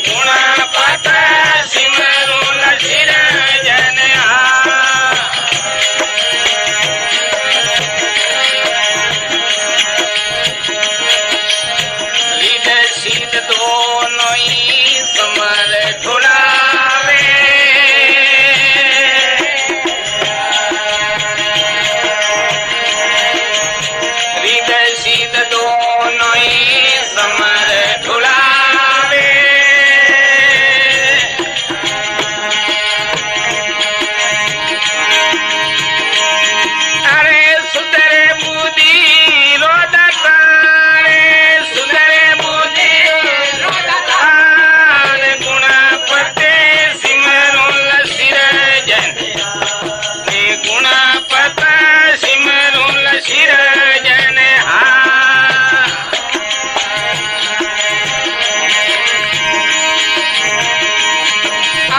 गुणपत सिमरुल सिरजनहार रिद्ध सिद्ध दोनों ही समर ढुलावे रिद्ध सिद्ध दोनों ही समर ढुलावे अरे सुधरे बुद्धि रोदतारे सुधरे बुद्धि रोदतारे गुणपते सिमरुल सिरजन हे गुणपत सिमरुल सिरजन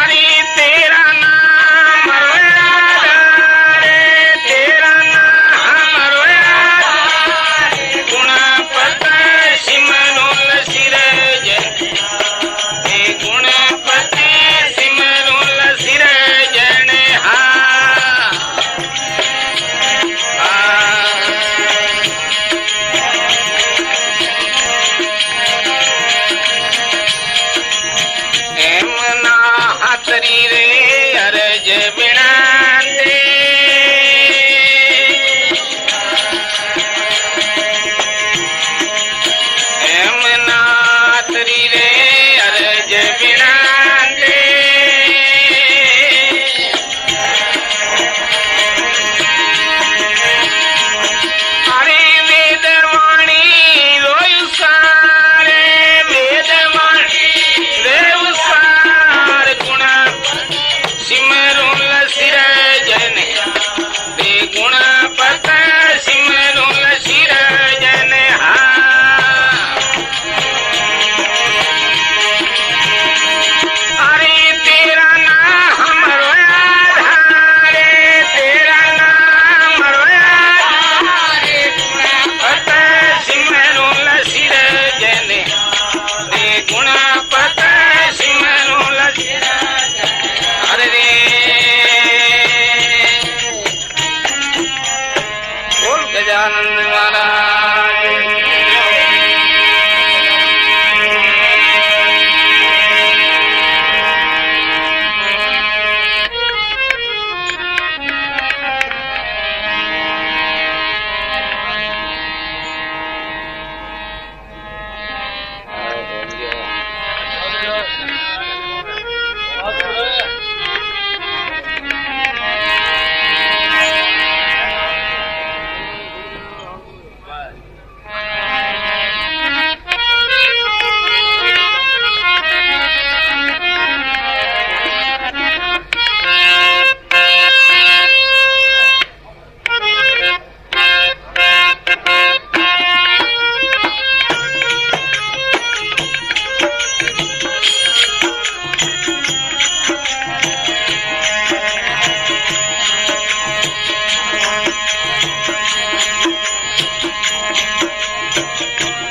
अरे तेरा नाम रे तेरा नाम रे गुणपत सिमरुल सिरजन हे गुणपत सिमरुल सिरजन एमना हाथरी रे अरज बिनाते एमना हाथरी रे अरज बिनाते अरे वेदवाणी रोय सारे वेदवाणी देव सार गुण सिमरुल सिरजन हे गुणपत सिमरुल सिरजन अरे तेरा नाम आधारे तेरा नाम आधारे गुणपत सिमरुल सिरजन हे गुणपत सिमरुल अरे रे बोल गजानंद महाराज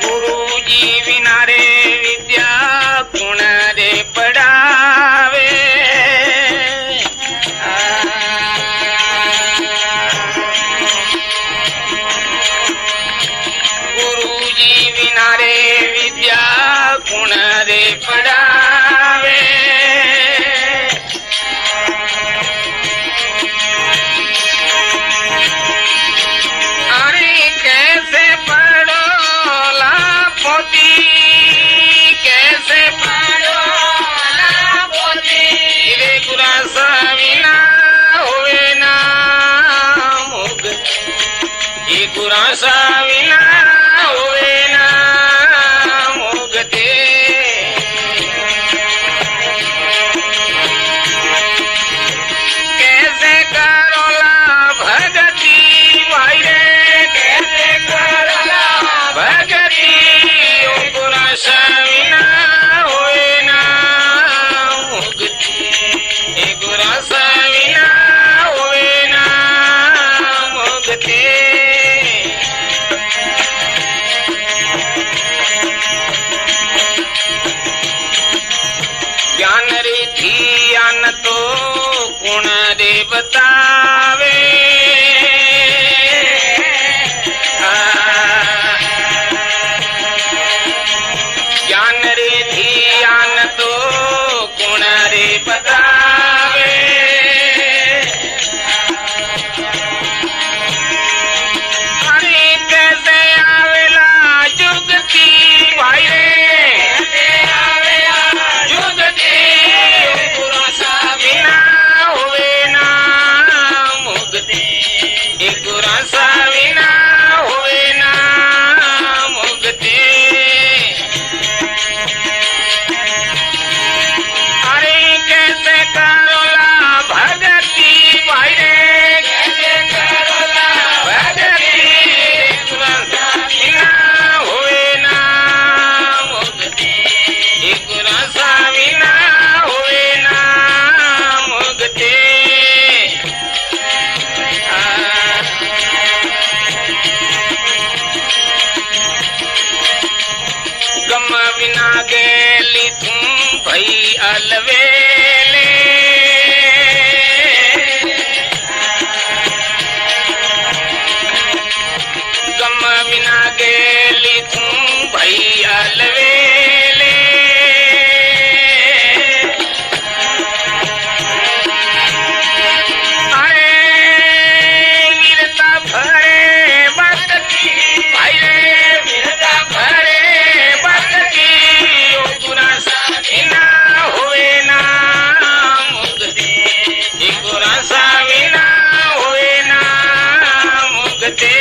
गुरुजी बिना रे विद्या गुण रे पढ़ावे गुरुजी बिना रे विद्या गुण रे पढ़ावे अरे कैसे पढ़ो ला पोती कैसे पढ़ो ला पोती रे गुरा सविना होवे ना मुग ये गुरा सविना होवे ना मुगते कैसे करो ला भगती भाई रे कैसे करो ला भगती ओ गुरा सविना होवे ना मुगती ये गुरा सविना होवे ना मुगते ज्ञान रे ध्यान तो गुण रे बतावे ज्ञान रे ध्यान तो गुण रे बतावे अरे कैसे आवेला जुगती भाई रे जुगती गुरसा बिना होवे ना मुक्ति गुरसा बिना होवे ना मुक्ति अरे कैसे करोला भगती भाई रे कैसे करोला भगती गुरसा बिना होवे ना मुक्ति गुरसा बिना होवे ना मुक्ति गम बिना गेली तुम भई अलवेले गम बिना गेली तुम भई अलवेले अरे गिरता भरे बकती भाई रे गिरता भरे बकती ओ गुरसा बिना होवे ना मुक्ति गुरसा बिना होवे ना मुक्ति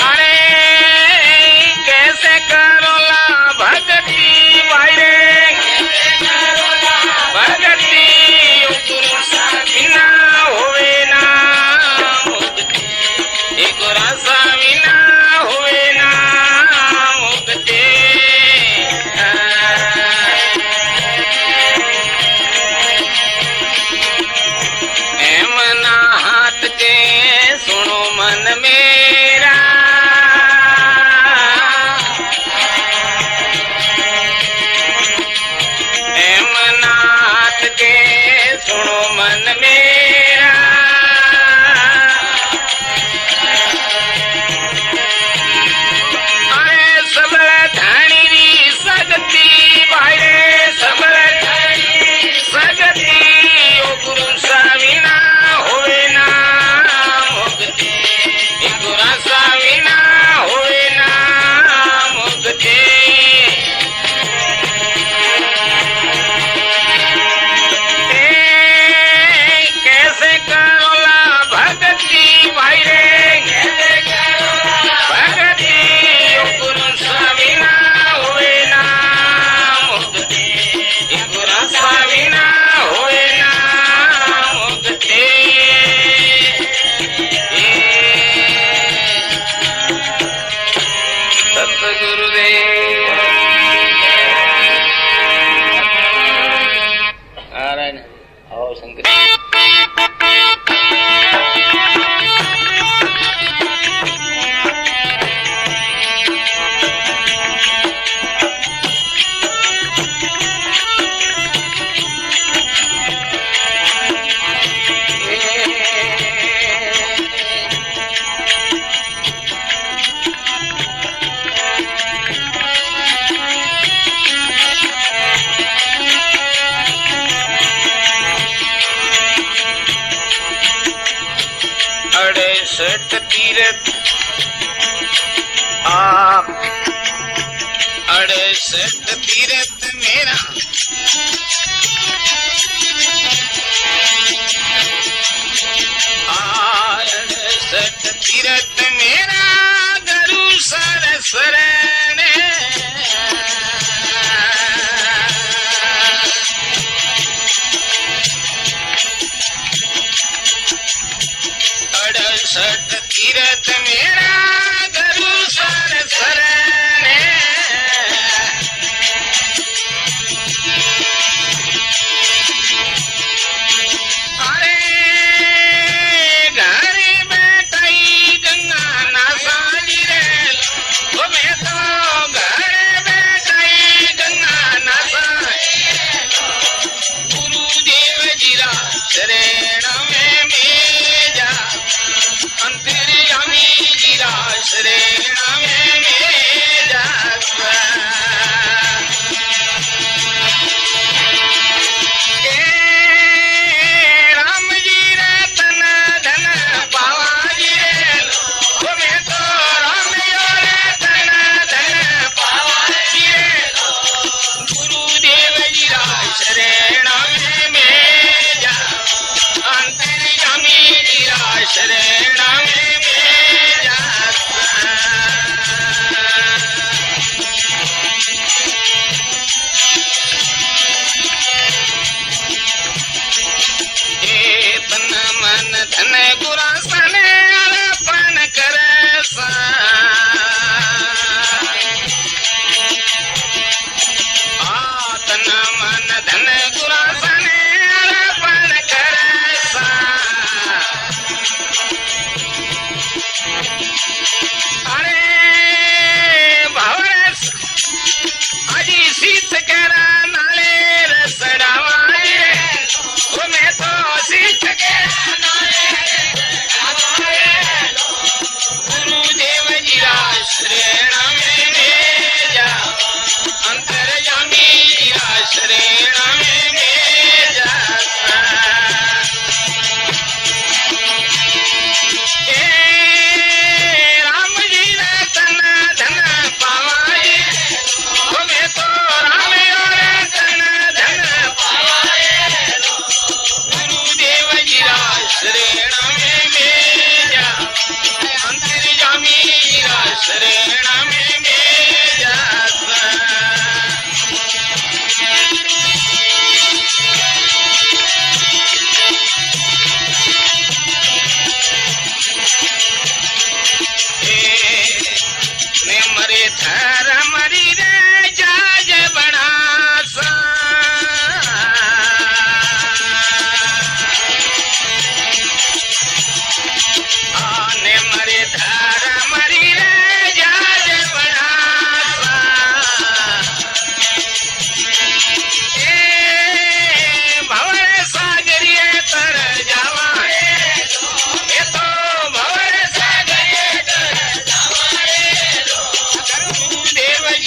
अरे कैसे करोला भगती भाई रे भगती गुरसा बिना होवे ना मुक्ति गुरसा बिना होवे ना मुक्ति मना हाथ के सुनो मन मेरा मना हाथ के सुनो मन मेरा अरे सबल धनी री सगती भाई रे सबल धनी सगती ओ गुरु साविना होवे ना मुक्ति गुरु साविना होवे ना मुक्ति कैसे करोला भगती भाई रे कैसे करोला भगती ओ गुरु साविना होवे ना मुक्ति गुरु साविना होवे ना मुक्ति सतगुरुदेव नारायण आओ शंकर अड़सठ तीरथ आप 68 तीरथ मेरा सत तीरथ मेरा गुरु सरस्वरण अड़सठ तीरथ मेरा गुरु सरस्वरण अरे घर बैठाई गंगा ना साली रे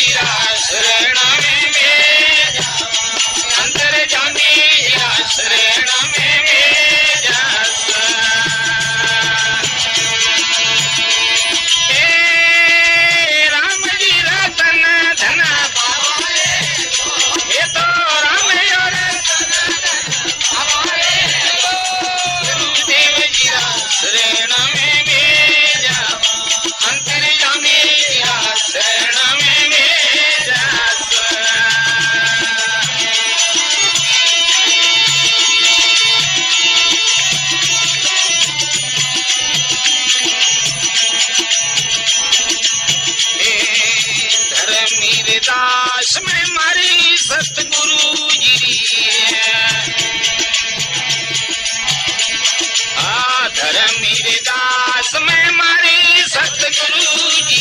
जीरा शरण में मेरा अंतर्यामी जीरा शरण में मेरा राम जी रतन धन पावाए ये तो राम और गुरुदेव जीरा शरण में मेरा अंतर्यामी जीरा शरण में मेरा धर्मीर दास में मारी सतगुरु जी धर्मीर दास में मारी सतगुरु जी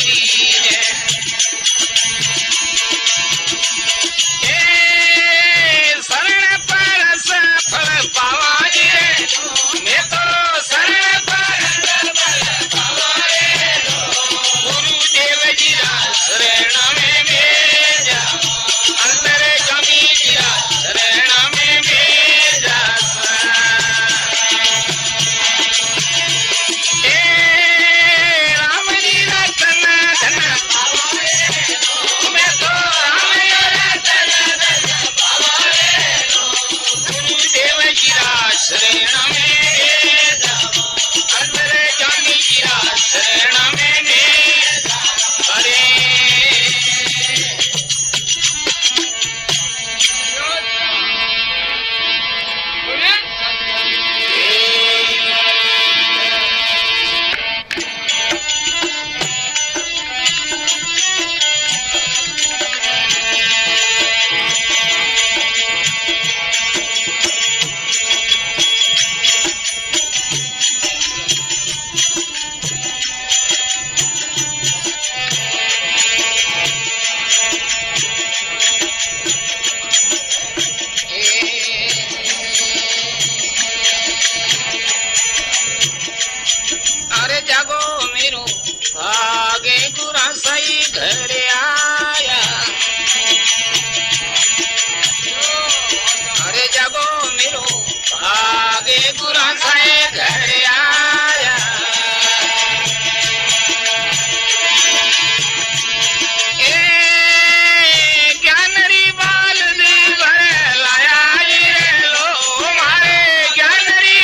शरण पर सफल पावाए मैं तो शरण पर पावाए गुरुदेव जीरा शरण में मेरा अंतर्यामी जीरा शरण में मेरा राम जी रतन धन पावाए मैं तो राम रतन धन पावाए गुरुदेव जीरा शरण में मेरा अंतर्यामी जीरा शरण में मेरा अरे अरे जागो मेरो भागे गुरा सही घर आया अरे जागो मेरो भागे गुरा सही घर आया ज्ञानरी बाल घर लाया लो मारे ज्ञानरी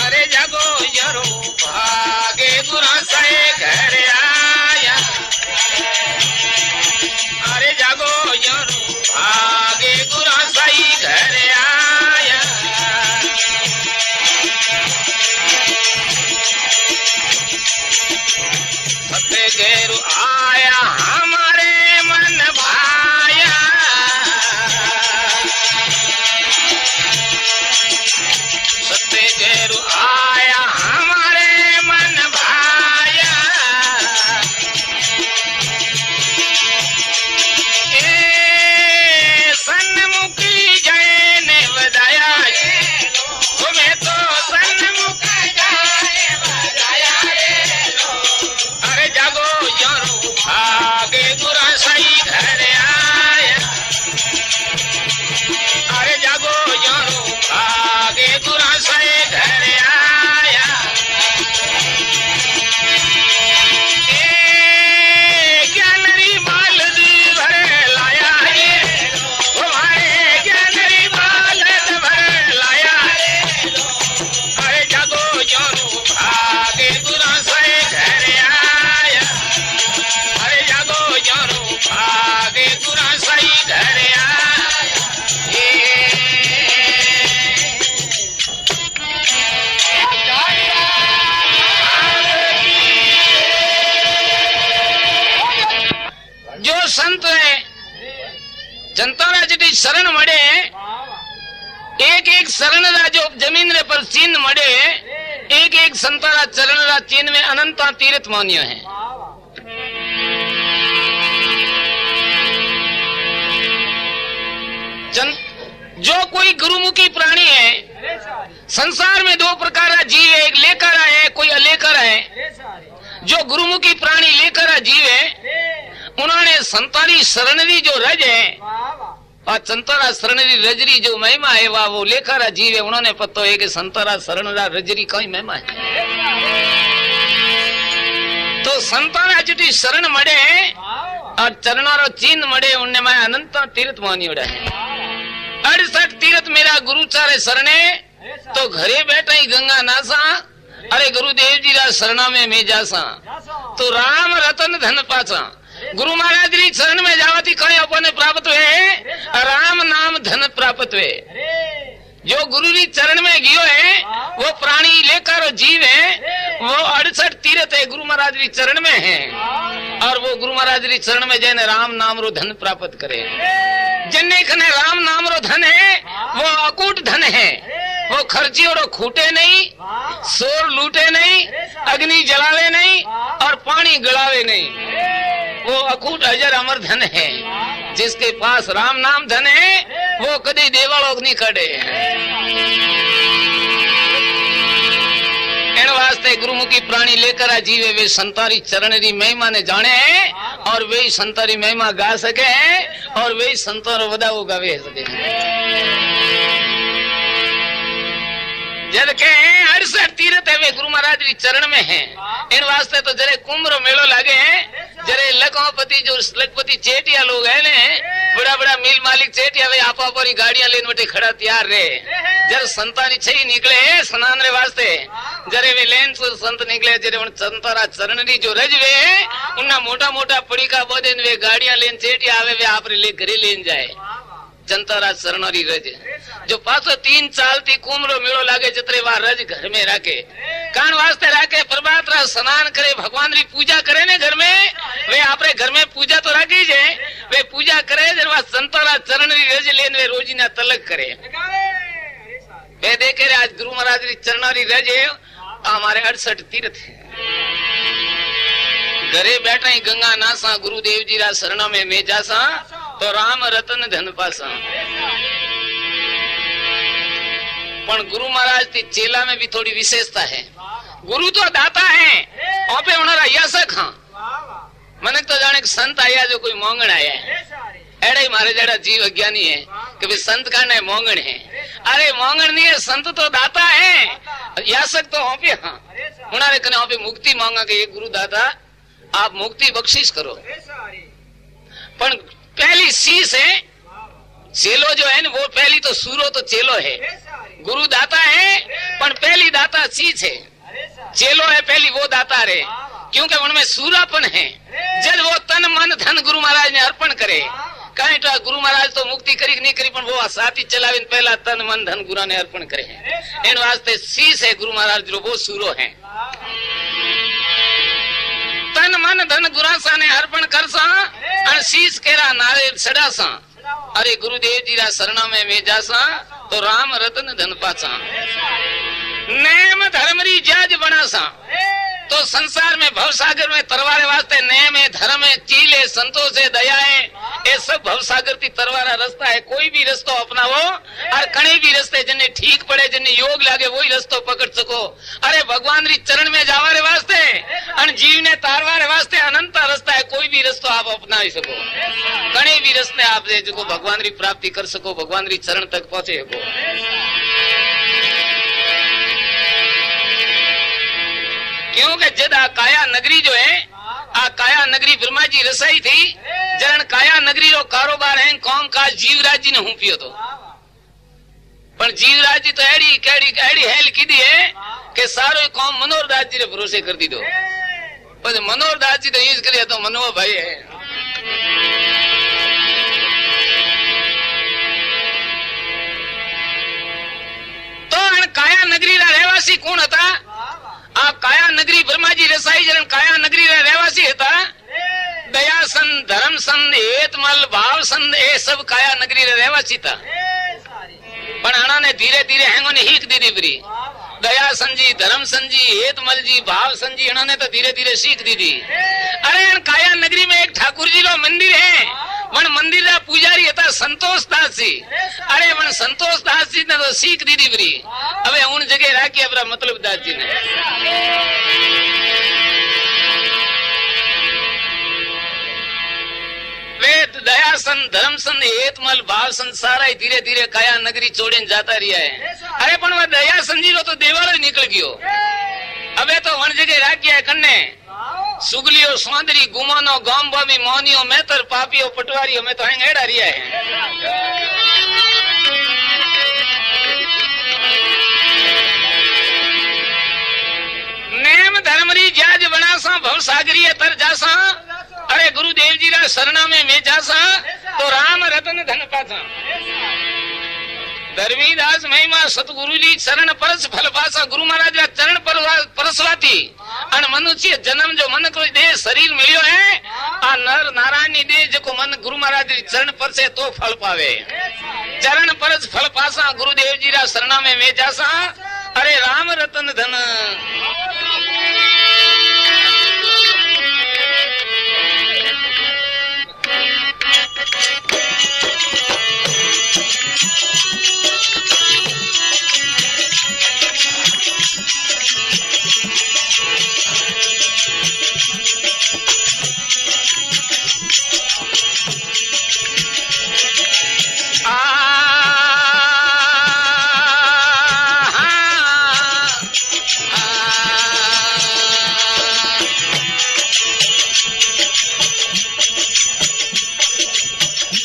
अरे जागो जरो भागे गुरा सहे घर आया अरे जागो जरो भागे गुरा सही घर आया सत्य घेरू आया हमारे मन भाया सत्य घेरू आया हमारे मन भाया सन्मुखी जय ने बधाया तुम्हें तो सन्मुखी जय बधाया अरे जागो जरो भागे गुरा सही घर आया अरे जागो जरो भागे गुरा सही घर आया ज्ञानरी माल भर लाया तुम्हारे ज्ञानरी माल भर लाया अरे जागो जरो भागे गुरा सही घर आया अरे जागो जरो भागे गुरा सही घर आया जो संत है जनता जी शरण मड़े एक एक शरण जो जमीन रे पर चिन्ह मड़े एक एक संतारा चरण रा चिन्ह में अनंता तीर्थ मान्य है जो कोई गुरुमुखी प्राणी है संसार में दो प्रकार का जीव है एक लेकर है कोई अलेकर है जो गुरुमुखी प्राणी लेकर जीवे उन्होंने संतारी शरणरी जो रज है और संतारा शरणरी रजरी जो महिमा है वो लेकर जीवे उन्होंने पतो है कि संतारा शरणरा रजरी कई महिमा है। तो संतारा जुटी शरण मड़े और चरणारो चिन्ह मड़े उनने मैं अनंत तीर्थ मानी उड़ा है। 68 तीर्थ मेरा गुरु चारे शरणे तो घरे बैठा ही गंगा नासा अरे गुरुदेव जी रा शरणा में मैं जासा तो राम रतन धन पाचा। गुरु महाराज री शरण में जावाती कई अपने प्राप्त हुए राम नाम धन प्राप्त हुए। जो गुरु री चरण में गियो है वो प्राणी लेकर जीव है वो 68 तीर्थ है गुरु महाराज री चरण में है और वो गुरु महाराज री चरण में जैने राम नाम रो धन प्राप्त करे। जिन्ने खने राम नाम रो धन है वो अकूट धन है वो खर्ची और खूटे नहीं शोर लूटे नहीं अग्नि जलावे नहीं और पानी गड़ावे नहीं वो अकूट अजर अमर धन है। जिसके पास राम नाम धन है वो कभी देवालोक नहीं कड़े। इन वास्ते गुरुमुखी प्राणी लेकर जीवे वे संतारी चरणरी महिमा ने जाने और वे संतारी महिमा गा सके और वे संतारो वदाओ गावे सके। जब के 68 तीर्थ है वे गुरु महाराज री चरण में है। इन वास्ते तो जरे कुंभ रो मेलो लागे जरे लखपति जो लखपति चेटिया लोग है ने बड़ा बड़ा मिल मालिक चेटिया वे आपा पर गाड़ियां लेने बटे खड़ा तैयार रे जर संतानी छई निकले स्नान रे वास्ते जरे वे लेन संत निकले जरे उन संतारा चरणरी जो रजवे उन्ना मोटा मोटा पड़ीका बोदे वे गाड़ियां लेन चेटिया आवे वे आपरे ले घरे लेन जाए जनतारा शरणरी रज जो 503 साल थी कुमरो मेलो लागे जतरे वार रज घर में राखे कान वास्ते राखे प्रभात रा स्नान करे भगवान री पूजा करे ने घर में वे आपरे घर में पूजा तो राखी जे वे पूजा करे जरवा संतारा चरणरी रज लेन वे रोजी ना तलक करे वे देखे रे आज गुरु महाराज री चरणरी रज है हमारे 68 तीर्थ है। घरे बैठा ही गंगा नासा गुरुदेव जी रा शरण में मैं जासा तो राम रतन धन पासा। पर गुरु महाराज की चेला में भी थोड़ी विशेषता है। गुरु तो दाता है और पे उन्होंने यासक हाँ मन तो जाने संत आया जो कोई मोंगण आया है एड़ा ही मारे जड़ा जीव अज्ञानी है कि भाई संत का न मोंगण है। अरे मोंगण नहीं है संत तो दाता है यासक तो होपे हाँ उन्होंने कने होपे मुक्ति मांगा कि ये गुरु दाता आप मुक्ति बख्शिश करो। पर पहली शीश है चेलो जो है ना वो पहली तो सूरो तो चेलो है गुरु दाता है पर पहली दाता शीश है चेलो है पहली वो दाता रे क्योंकि उनमें सूरापन है। जब वो तन मन धन गुरु महाराज ने अर्पण करे कहीं तो गुरु महाराज तो मुक्ति करी नहीं करी पर वो साथी चलावे पहला तन मन धन गुरु ने अर्पण करे हैं। इन वास्ते शीश है गुरु महाराज जो वो सूरो है तन मन धन गुरासा ने अर्पण करसा और शीश केरा नारियल सड़ासा। अरे गुरुदेव जी रा शरणा में मैं जासा तो राम रतन धन पासा नेम धर्म री जज बनासा। तो संसार में भवसागर में तरवारे वास्ते नेम है धर्म है चील है संतोष है दया है ये सब भवसागर की तरवारा रास्ता है। कोई भी रास्ता अपनावो और कहीं भी रास्ते जिन्हें ठीक पड़े जिन्हें योग लागे वही रास्ता पकड़ सको। अरे भगवान री चरण में जावारे वास्ते और जीव ने तारवारे वास्ते अनंत रास्ता है। कोई भी रास्ता आप अपना सको कहीं भी रास्ते आप जो भगवान री प्राप्ति कर सको भगवान री चरण तक पहुंचे सको। क्योंकि जद आ काया नगरी जो है आ काया नगरी ब्रह्मा जी रसाई थी जरण काया नगरी रो कारोबार है कौम का जीवराज जी ने हूं पियो तो पर जीवराज जी तो एड़ी केड़ी एड़ी हेल की दी है कि सारो कौम मनोहर दास जी रे भरोसे कर दी दो पर मनोहर दास जी तो यूज करे तो मनोहर भाई है। तो काया नगरी रा रहवासी कौन था आ काया नगरी ब्रह्मा जी रसाई जन काया नगरी रा रहवासी था दया संत धर्म संत हेतमल भाव संत ये सब काया नगरी रा रहवासी था। पर आना ने धीरे धीरे हैंगो ने हीक दी बरी दया संजी धर्म संजी हेतमल जी भाव संजी इन्होंने तो धीरे धीरे सीख दी थी। अरे काया नगरी में एक ठाकुर जी रो मंदिर है वन मंदिर रा पुजारी था संतोष दास जी। अरे वन संतोष दास जी ने तो सीख दी थी बरी अब उन जगह राखी अपना मतलब दास जी ने। दयासन धर्मसन हेतमल भावसन सारा धीरे धीरे काया नगरी छोड़े जाता रिया है। अरे पण वो दयासन जी रो तो देवाल निकल गयो। अबे तो वन जगह राख्या कन्ने सुगलियो स्वांदरी गुमानो गाम बामी मोनियो मेतर पापियो पटवारियो में तो हेड़ा रिया है। नेम धर्मरी जाज बनासा भव सागरीय तर जासा। अरे गुरुदेव जी रा शरणा में मैं जासा तो राम रतन धन पासा। धर्मीदास महिमा सतगुरु जी चरण परस फल पासा। गुरु महाराज रा चरण परसवाती अन मनुष्य जन्म जो मन को दे शरीर मिलियो है आ नर नारायण दे जो मन गुरु महाराज री चरण परसे तो फल पावे। चरण परस फल पासा गुरुदेव जी रा शरणा में मैं जासा। अरे राम रतन धन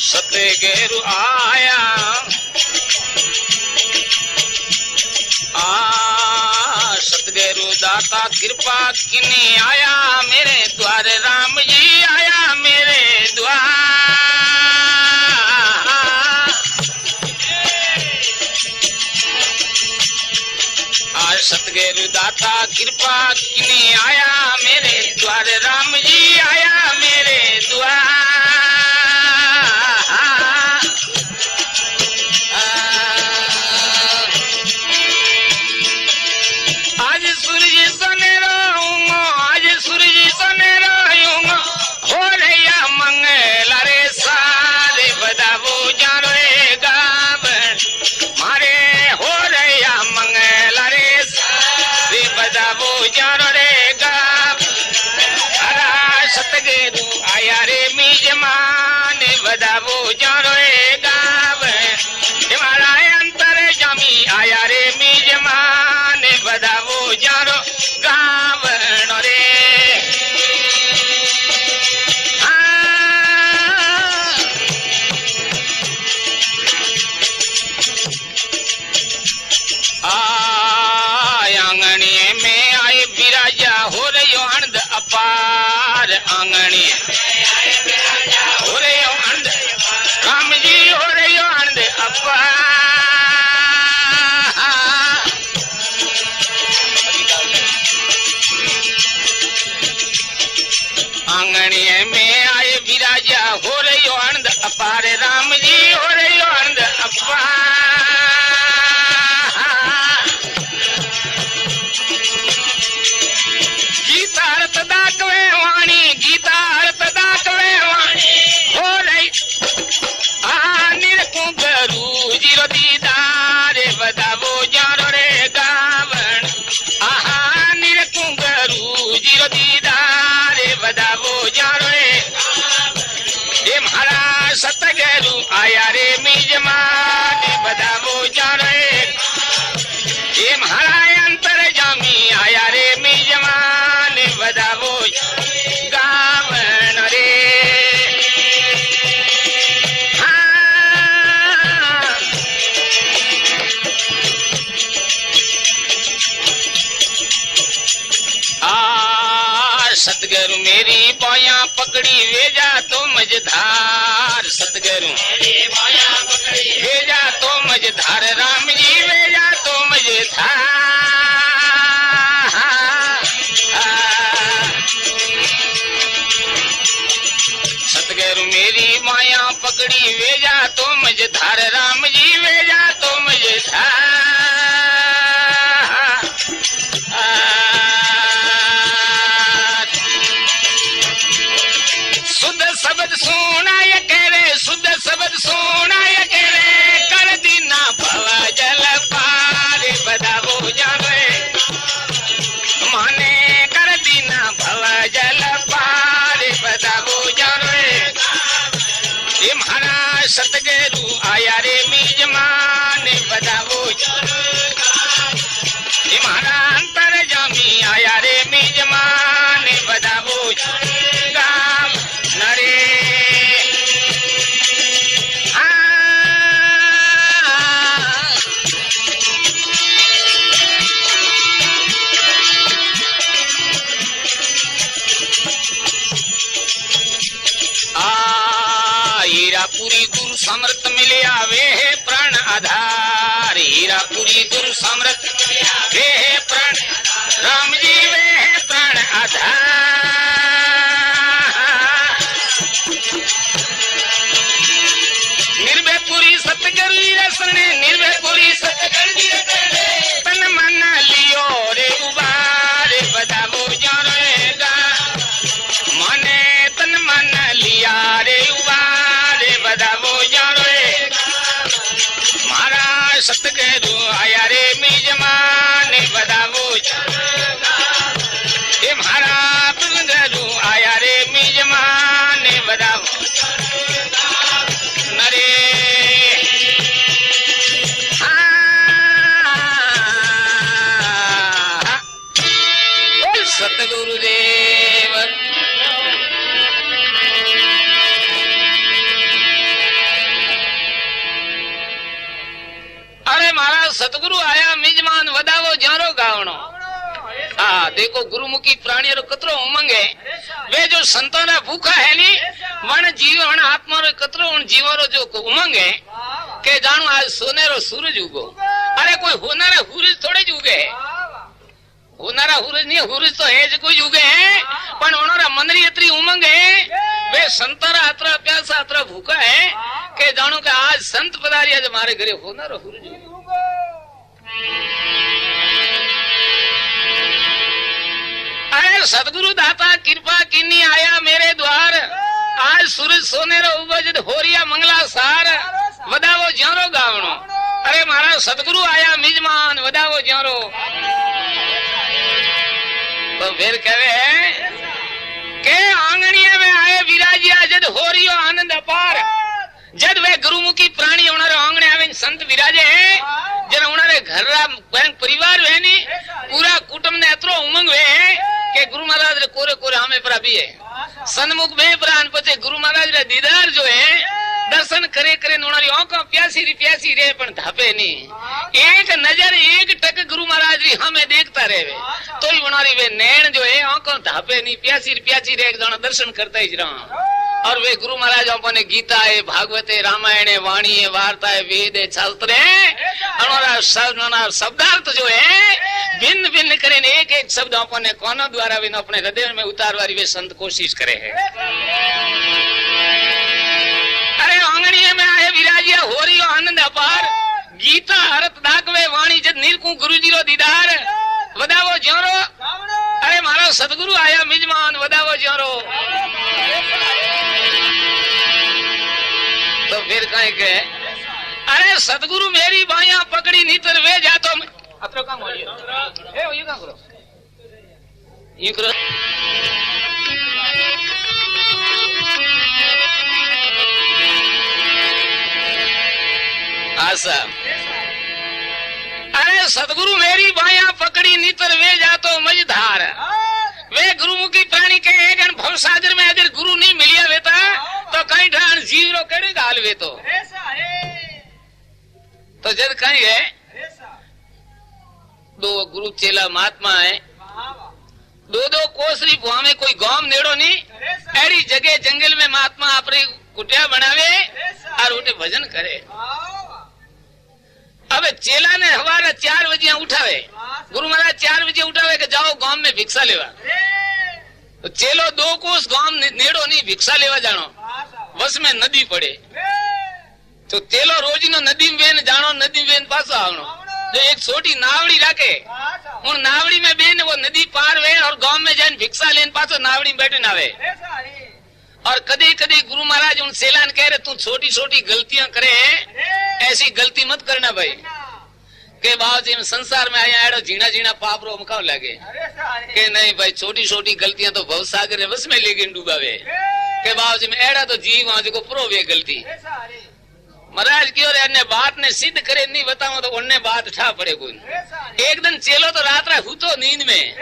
सतगुरु आया सतगुरु दाता कृपा किने आया मेरे द्वार। राम जी आया मेरे द्वार। सतगुरु दाता कृपा किने आया मेरे द्वार। राम जी आया मेरे द्वार। आज सूरज सनेरा हूँ आज सूरज सनेरा हूँ हो रहा मंगल रे सारे बदाबो जानो रे गावन मारे हो रहा मंगल रे सारे बदाबो जानो रे गावन। अरा सतगुरु आया रे मीजमान बदाबो जानो रे गावन। हमारा अंतर जमी आया रे मीजमान बदाबो जानो गावन रे। आंगने में आए बिराजा हो रही आनंद अपार। आंगने हो रही आनंद राम जी हो रही आनंद अपार। आंगने में आए विराजा हो रही आनंद अपार। राम जी हो रही आनंद अपार। गीता अर्थ दाखवे वाणी गीता अर्थ दाखवे वाणी हो रही निरकू गुरु जी रो दीदार बदाबो जानो रे गावन। आहा निरकू गुरु जी रो दीदार बदाबो जानो रे। ये महाराज सतगुरु आया रे मीजमान बदाबो जानो रे। ये महाराज अंतर जामी आया रे मीजमान बदाबो गावन रे। सतगुरु मेरी बाया पकड़ी वेजा तो मझधार। सतगुरु मेरी बाया पकड़ी वेजा तो मझधार। राम जी वेजा तो मझधार। सतगुरु मेरी माया पकड़ी वेजा तो मझधार। राम जी वेजा तो मझधार। शुद्ध शब्द सुना ये कह रे शुद्ध शब्द सुना ये कह रे कर दीना भवा जल पार बदाबो जावे माने कर दीना भवा जल पार बदाबो जावे। समृत मिलिया वे है प्राण आधार, हीरापुरी गुरु समृत वे है प्राण, राम जी वे है प्राण आधार। निर्भयपुरी सतगुरु रसने, निर्भयपुरी सतगुरु तन मन लियो रे उबारे बदावो जानेगा, मने तन मन लिया रे उबारे बदावो जानेगा, मारा सतगुरु आया रे मिजमान बदावो जानेगा, ये मारा गुरु आया रे मिजमान बदावो जानेगा, नरे सतगुरुदेव। अरे महाराज सतगुरु आया मिजमान वदावो जारो गावणो। हाँ देखो गुरुमुखी प्राणी रो कतरो उमंग है, वे जो संतों ना भूखा है नी वन जीव वन आत्मा रो कतरो उन जीवो रो जो उमंग है के जानो आज सोनेरो सूरज उगो। अरे कोई होनारा सूरज थोड़े જ उगे, होनारा सूरज नहीं, सूरज तो है कोई उगे है, पण ओनरा मनरी इतनी उमंग है, वे संतरा अतरा प्यासा अतरा भूखा है के जानो के आज संत पधारी आज हमारे घरे होनारो सूरज उगो। अरे सतगुरु दाता कृपा किन्नी आया मेरे द्वार, आज सूरज सोनेरो उगो होरिया मंगला सार, वदावो ज्यारो गावणो। अरे महाराज सतगुरु आया मिजमान वदावो ज्यारो। तो फिर कहे के आंगणिया में आए विराजिया जद होरियो आनंद अपार, जद वे गुरुमुखी प्राणी उनारे आंगणे आवे संत विराजे जन उनारे घर परिवार वे नी पूरा कुटुंब ने अतरो उमंग वे के गुरु महाराज रे कोरे कोरे हमें पर भी है सन्मुख में प्राण पचे गुरु महाराज रे दीदार जो है दर्शन करे करे उनारी आंखों प्यासी रे पण धापे नी, एक नजर एक टक गुरु महाराज री हमें देखता रहे तो ही उनारी वे नैन जो है आंखों धापे नी, प्यासी रे एक जणा दर्शन करता ही रहा। और वे गुरु महाराज अपने गीता है, भागवत है, रामायण है, वाणी है, वार्ता है, वेद है, शास्त्र है, हमारा शब्दार्थ जो है भिन्न भिन्न करे एक एक शब्द अपने कोना द्वारा भी अपने हृदय में उतारवारी वे संत कोशिश करे है। अरे आंगणिया में आए विराजिया हो रही हो आनंद अपार, गीता हरत दाखवे वाणी जद नीलकू गुरु जी रो दीदार, वदावो ज्योरो। अरे मारो सतगुरु आया मिजमान वदावो ज्योरो। तो फिर कहे के अरे सतगुरु मेरी बाया पकड़ी नीतर वे जातो अतरो काम हो ए ये काम करो ये करो। आशा अरे सतगुरु मेरी बाया पकड़ी नीतर वे जातो मझधार, वे गुरुमुखी प्राणी के एक भव सागर में अगर गुरु नहीं मिलिया वेता तो कहीं ढान जीव रो केड़े गाल वे तो जद कहीं है दो गुरु चेला महात्मा है, दो कोसरी भुआ में कोई गांव नेड़ो नहीं, ऐडी जगह जंगल में महात्मा अपनी कुटिया बनावे और उठे भजन करे। अब चेला ने हवारा 4 बजे उठावे, गुरु महाराज 4 बजे उठावे के जाओ गांव में भिक्षा लेवा, तो चेलो 2 कोस गांव नेड़ो नहीं भिक्षा लेवा जानो, बस में नदी पड़े तो चेलो रोज नो नदी में जानो, नदी में पासो आवनो, जो एक छोटी नावड़ी रखे उन नावड़ी में बेन वो नदी पार वे और गांव में जान भिक्षा लेन पासो नावड़ी में बैठे नावे। और कदी कदी गुरु महाराज उन सेला ने कह रहे तू छोटी छोटी गलतियां करे, ऐसी गलती मत करना भाई के बाद जी संसार में आया एडो झीना झीना पाप रो मकाव लगे के नहीं भाई छोटी छोटी गलतियां तो भव सागर बस में लेकिन डूबावे के बाद में एडा तो जीव आज को प्रो वे गलती महाराज की और बात ने सिद्ध करे नहीं बताओ तो उन्ने बात ठा पड़े कोई। एक दिन चेलो तो रात हुतो नींद में,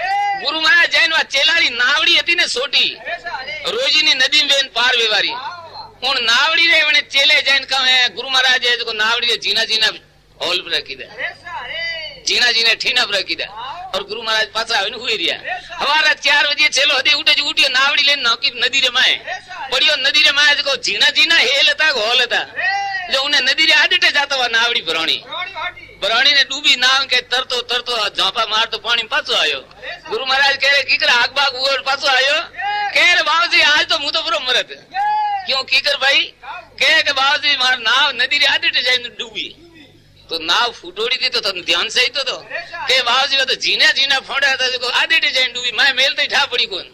गुरु महाराज जैन वा चेलारी नावड़ी हती ने सोटी रोजीनी नदी में पार वेवारी उन नावड़ी रे वने चेले जैन का है गुरु महाराज है जो नावड़ी जीना जीना होल पर रखी दे, जीना जीना ठीना पर रखी दे और गुरु महाराज पाछा आवे हुई रिया। हवारा 4 बजे चेलो हदे उठे जो उठियो नावड़ी लेन नौकी नदी रे माए पड़ियो, नदी रे माए जो जीना जीना हेल था होल था जो उन्हें नदी रे आडटे जाता हुआ नावड़ी भरोणी भरोणी ने डूबी नाव के तरतो तरतो झापा मार तो पानी में पाछो आयो। गुरु महाराज कह रहे कीकर आग बाग उगड़ पाछो आयो। कह रहे बाबूजी आज तो मुँह तो बुरो मरत क्यों कीकर भाई कह के बाबूजी मार नाव नदी रे आडटे जाए डूबी तो नाव फूटोड़ी थी तो तुम ध्यान से ही तो के बाबूजी वो तो जीना जीना फोड़ा था जो आडटे जाए डूबी मैं मेल तो ठा पड़ी कौन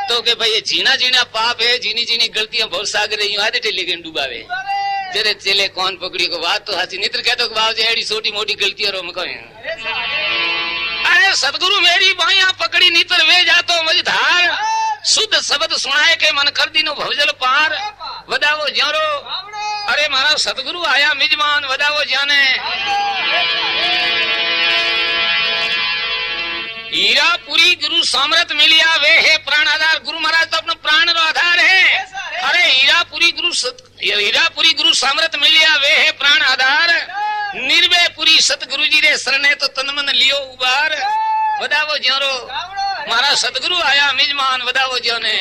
तो के भाई ये जीना जीना पाप है जीनी जीनी गलतियां बहुत सागर रही आडटे लेकिन डूबावे जरे चले कौन पकड़ी को बात तो हाथी नित्र कहते बाबूजी एडी छोटी मोटी गलतियां रो मको अरे सतगुरु मेरी बाइयां पकड़ी नित्र वे जातो मझधार शुद्ध शब्द सुनाए के मन कर दीनो भवजल पार वदावो ज्यारो अरे मारा सतगुरु आया मिजमान वदावो जाने हीरापुरी गुरु सामर्थ मिलिया वे है प्राण आधार गुरु महाराज तो अपना प्राण रो आधार है। अरे हीरापुरी गुरु सामर्थ मिलिया वे है प्राण आधार निर्भयपुरी सतगुरु जी रे शरणे तो तन मन लियो उबार वदावो ज्यारो मारा सतगुरु आया मिजमान वदावो ज्याने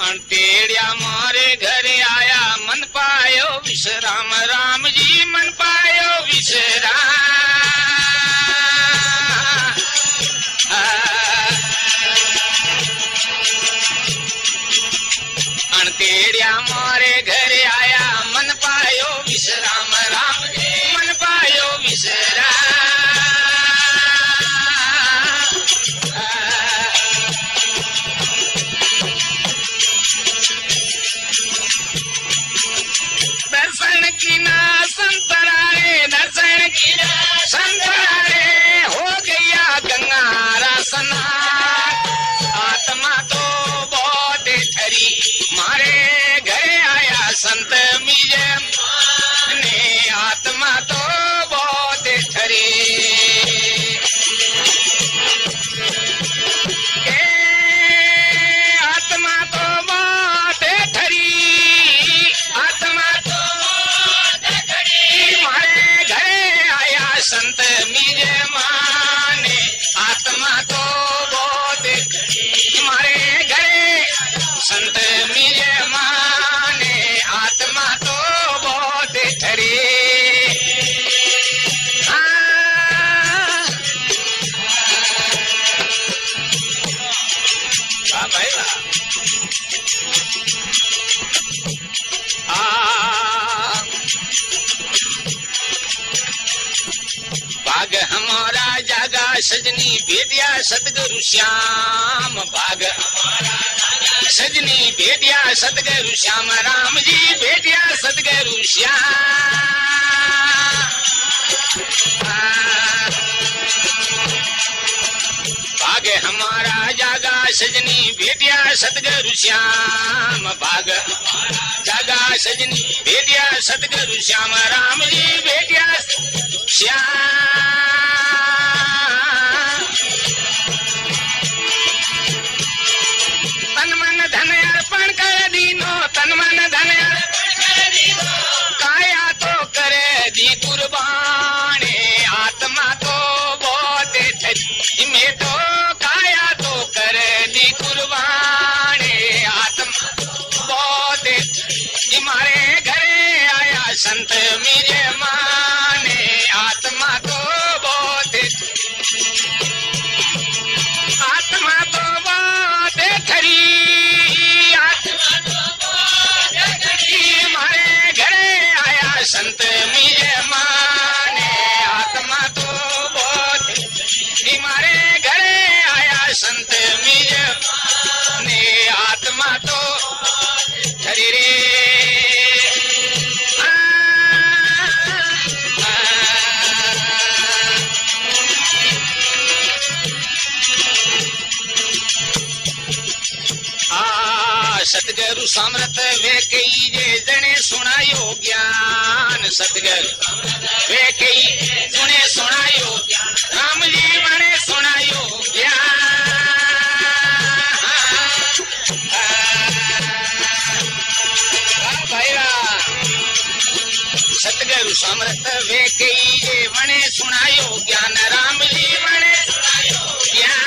अंटेड़िया मारे घरे आया मन पायो विश्राम राम जी मन पायो विश्राम अंटेड़िया मारे घरे आया मन पायो विश्राम राम जी मन पायो विश्राम दर्शन की ना संतराए हो गया गंगारा स्नान आत्मा तो बहुत ठरी मारे घरे आया संत मिजे ने आत्मा तो बहुत ठरी आत्मा तो बहुत ठरी आत्मा तो मारे घरे आया संत मिजे माने आत्मा तो बहुत मारे घरे संत मिजे माने आत्मा तो बहुत ठरी भाई भाग हमारा जागा सजनी बेटिया सतगुरु श्याम भाग हमारा सजनी बेटिया सतगुरु श्याम राम जी बेटिया सतगुरु श्याम भाग हमारा जागा सजनी बेटिया सतगुरु श्याम भाग जागा सजनी बेटिया सतगुरु श्याम राम जी बेटिया श्याम तन मन धन अर्पण कर दीनो तन मन धन काया तो करे दी कुर्बानी आत्मा तो बहुत ठरी में तो काया तो करे दी कुर्बानी आत्मा बहुत मारे घरे आया संत मेरे माने आत्मा तो बहुत आत्मा तो बहुत खरी आत्मा तो बहुत खरी मारे घरे आया संत मेरे माने आत्मा तो बहुत सामर्थ वे कई जे जने सुनायो ज्ञान सतगुरु वे कई सुने सुनायो राम जी बने सुनायो सतगुरु सामर्थ वे कई जे बने सुनायो ज्ञान राम जी बने सुनायो ज्ञान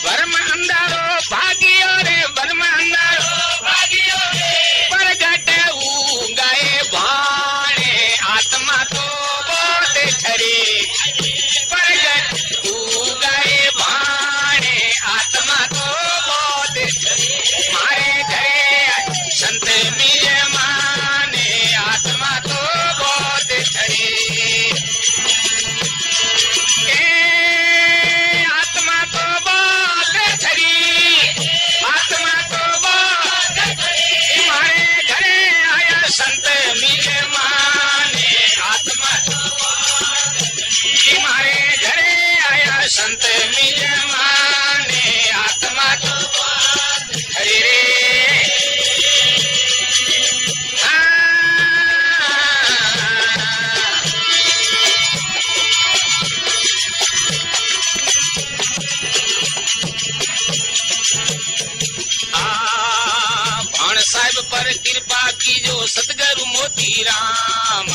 वर्म अंधारो भागियो रे वर्म अंधारो भागियो रे प्रगट उगाए भाणे आत्मा तो बहुत ठरे प्रगट उगाए भाणे आत्मा तो बहुत मारे घरे संत मिल माने आत्मा तो बहुत ठरे संत मिल माने आत्मा हमारे घरे आया संत मिल माने आत्मा तो हरे रे भाण साहिब पर कृपा की जो सतगुरु मोती राम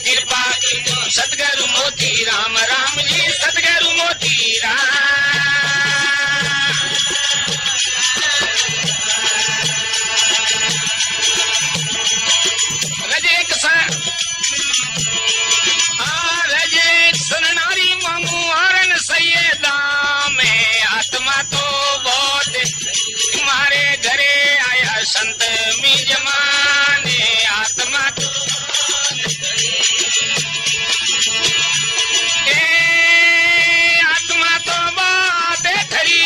कृपा की जो सतगुरु मोती राम राम जी सतगुरु मोती रजेक सनारी मांगू आरन सैयदा में आत्मा तो बहुत तुम्हारे घरे आया संत मिज माने आत्मा तो आत्मा तो बहुत खरी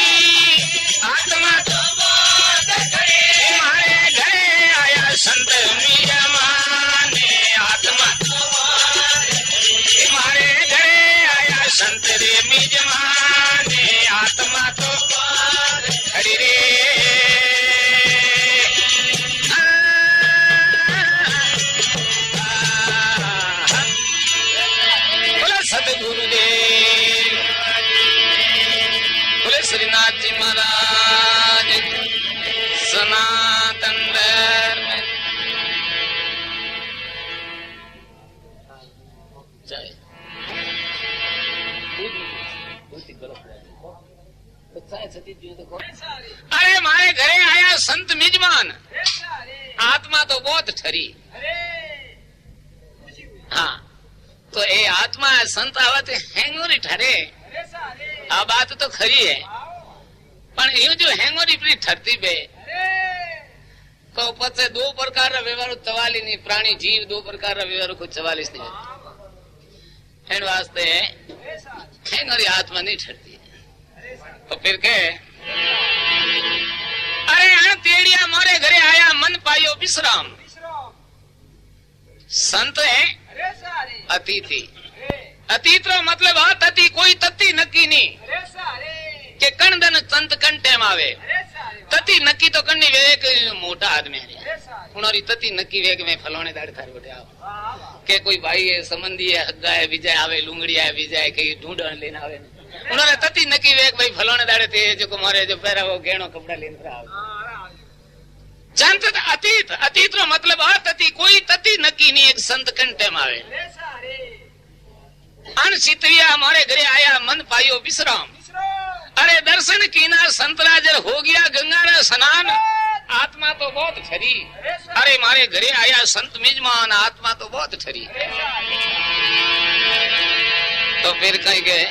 आत्मा तो बहुत खरी तुम्हारे घरे आया संत मिज माने आत्मा तो तुम्हारे घरे आया संत रे मिज माने आत्मा तो हरि रे सतगुरुदेव बोले श्रीनाथ जी महाराज सनातन धर्म जय। अरे मारे घरे आया संत मिजमान आत्मा तो बहुत ठरी हाँ तो ये आत्मा संत आवत हेंगोरी ठरे आ बात तो खरी है पण यो जो हेंगोरी परी ठरती बे तो पछे दो प्रकार रा व्यवहार चवाली नहीं प्राणी जीव दो प्रकार रा व्यवहार को 44 नहीं एन वास्ते हेंगोरी आत्मा नहीं ठरती तो फिर के अरे अण तेड़िया मारे घरे आया मन पायो विश्राम संत है अतिथि अतीत रो मतलब हाथ अति कोई तत्ती नक्की नहीं के कण दन संत कण टेम आवे तत्ती नक्की तो कण नहीं वेक मोटा आदमी है उनरी तत्ती नक्की वेक में फलोने दाड़ थारे बैठे आओ के कोई भाई है संबंधी है हग्गा है विजय आवे लुंगड़िया है विजय के ढूंढण लेने आवे उन्होंने तत्ती नक्की वेक भाई फलोने दाड़े थे जो को मारे जो पहरा वो गेणो कपड़ा लेने आवे जंत अतीत अतीत रो मतलब हाथ अति कोई तत्ती नक्की नहीं एक संत कण टेम आवे अन सितरिया हमारे घरे आया मन पायो विश्राम अरे दर्शन कीना संतराजर हो गया गंगा रा स्नान आत्मा तो बहुत ठरी अरे मारे घरे आया संत मिजमान आत्मा तो बहुत ठरी तो फिर कहीं गए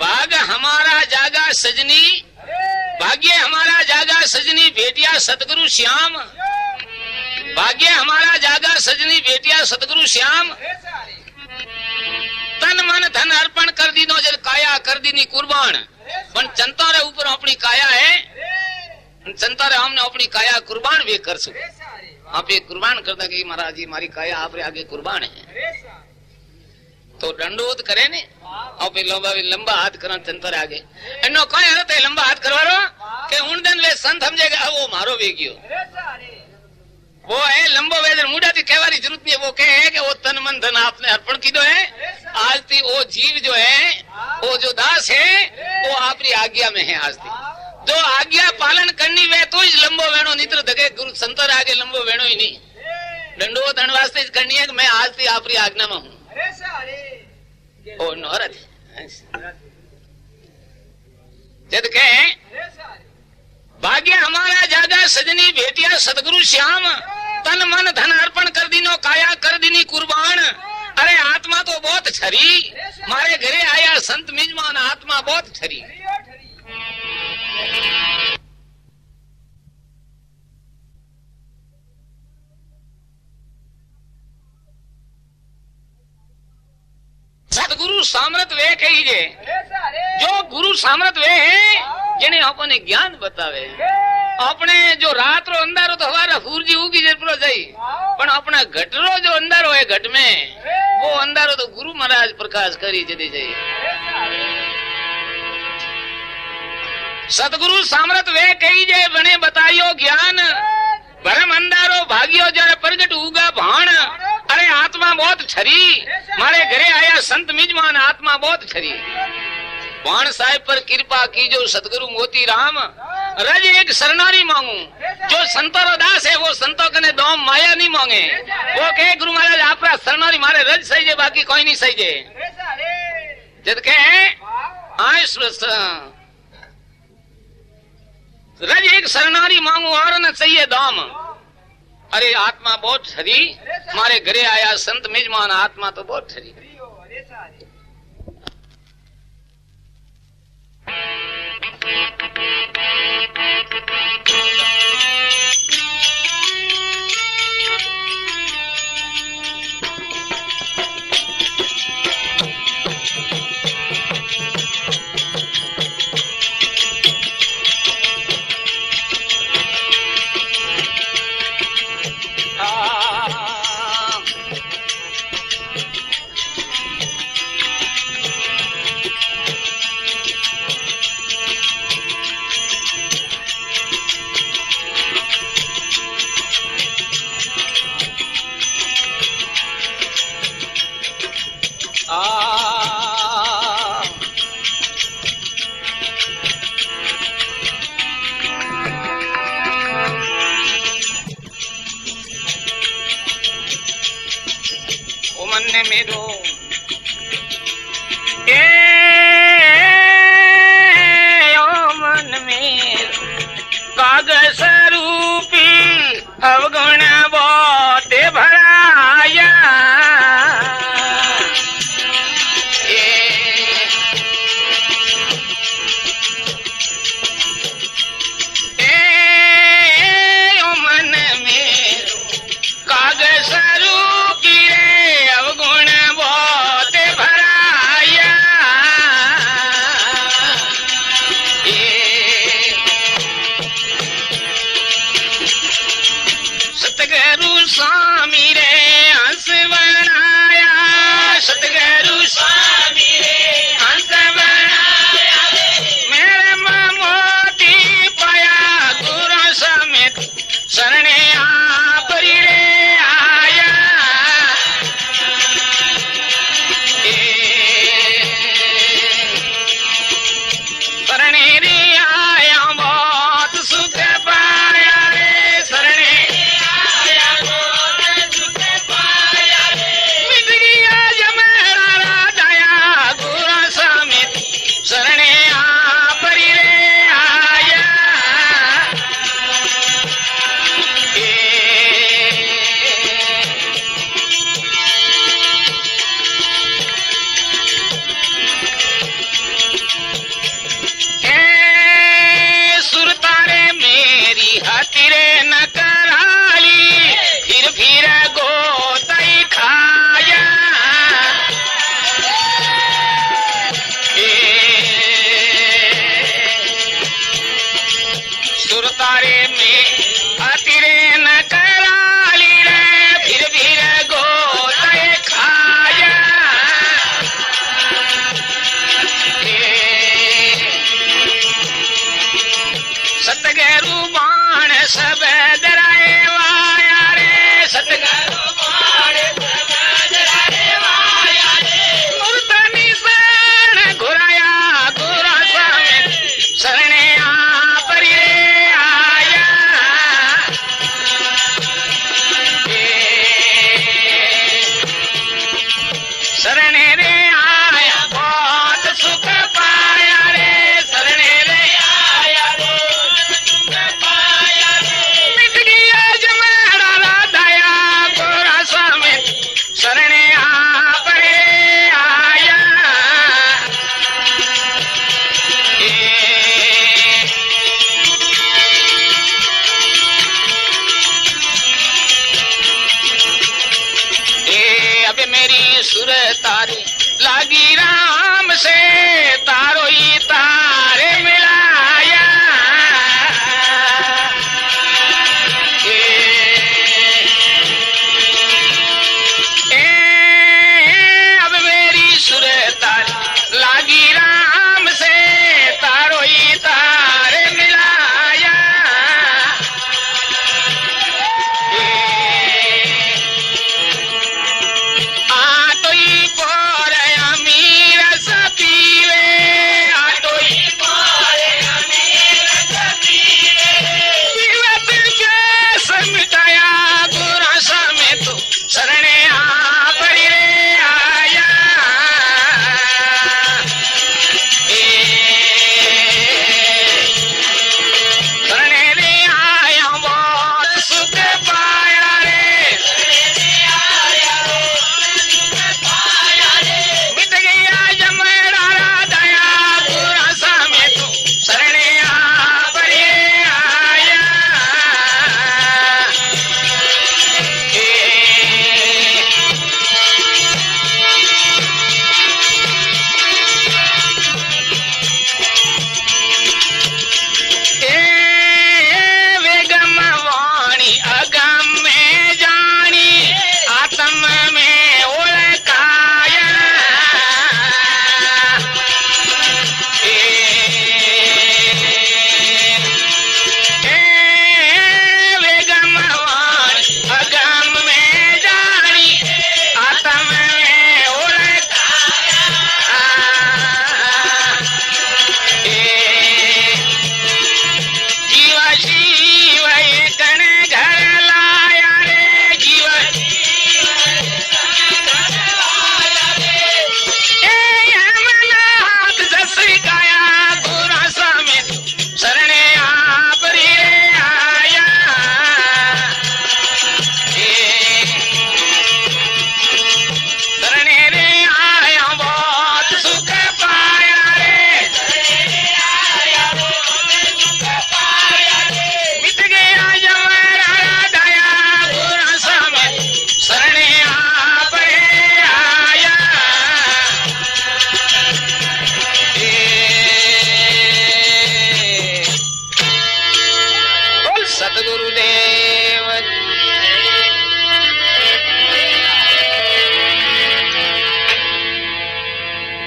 भाग हमारा जागा सजनी भाग्य हमारा जागा सजनी बेटिया सतगुरु श्याम भाग्य हमारा जागा सजनी बेटिया सतगुरु श्याम तन मन धन अर्पण कर दी नो जब काया कर दी नी कुर्बान पण जनता रे ऊपर अपनी काया है जनता रे हमने अपनी काया कुर्बान वे कर सको आप ये कुर्बान करता कि महाराज जी मारी काया आप आगे कुर्बान है तो दंडोत करे ने आप लंबा हाथ करा चंतर आगे एनो कई हरत लंबा हाथ करवारो के उनदन वे संत समझेगा वो मारो वेगियो वो है लंबो वेदन मुंडा थी कहवारी जरूरत नहीं वो कहे कि वो तन मन धन आपने अर्पण कीधो है आज थी वो जीव जो है वो जो दास है वो आपकी आज्ञा में है आज थी जो आज्ञा पालन करनी वे तो लंबो वेणो नित्र धके गुरु संतर आगे लंबो वेणो ही नहीं दंडो धन वास्ते करनी है कि मैं आज थी आपकी आज्ञा में हूँ ओ नौरत जद के भाग्य हमारा ज्यादा सजनी भेटिया सदगुरु श्याम तन मन धन अर्पण कर दीनो काया कर दीनी कुर्बान अरे आत्मा तो बहुत छरी मारे घरे आया संत मिजमान आत्मा बहुत छरी सदगुरु सामर्थ वे कही जे जो गुरु सामर्थ वे है जिन्हें अपने ज्ञान बतावे अपने जो रात रो अंधारो तो हमारा सूरज उगी जरूर जाई पण अपना घटरो जो अंधारो है घट में वो अंधारो तो गुरु महाराज प्रकाश करी जदी जाई सतगुरु सामर्थ वे कही जे बने बताइयो ज्ञान भरम अंधारो भाग्यो जरे प्रगट उगा भाण अरे आत्मा बहुत छरी मारे घरे आया संत मिजमान आत्मा बहुत छरी भाण साहिब पर कृपा की जो सतगुरु मोती राम रज एक शरणारी मांगू जो संतो रो दास है वो संतो कने दोम माया नहीं मांगे वो कहे गुरु महाराज आपरा शरणारी मारे रज सही जे बाकी कोई नहीं सही जे जद के आयुष रज एक शरणारी मांगू और न चाहिए दाम अरे आत्मा बहुत छरी मारे घरे आया संत मिजमान आत्मा तो बहुत छरी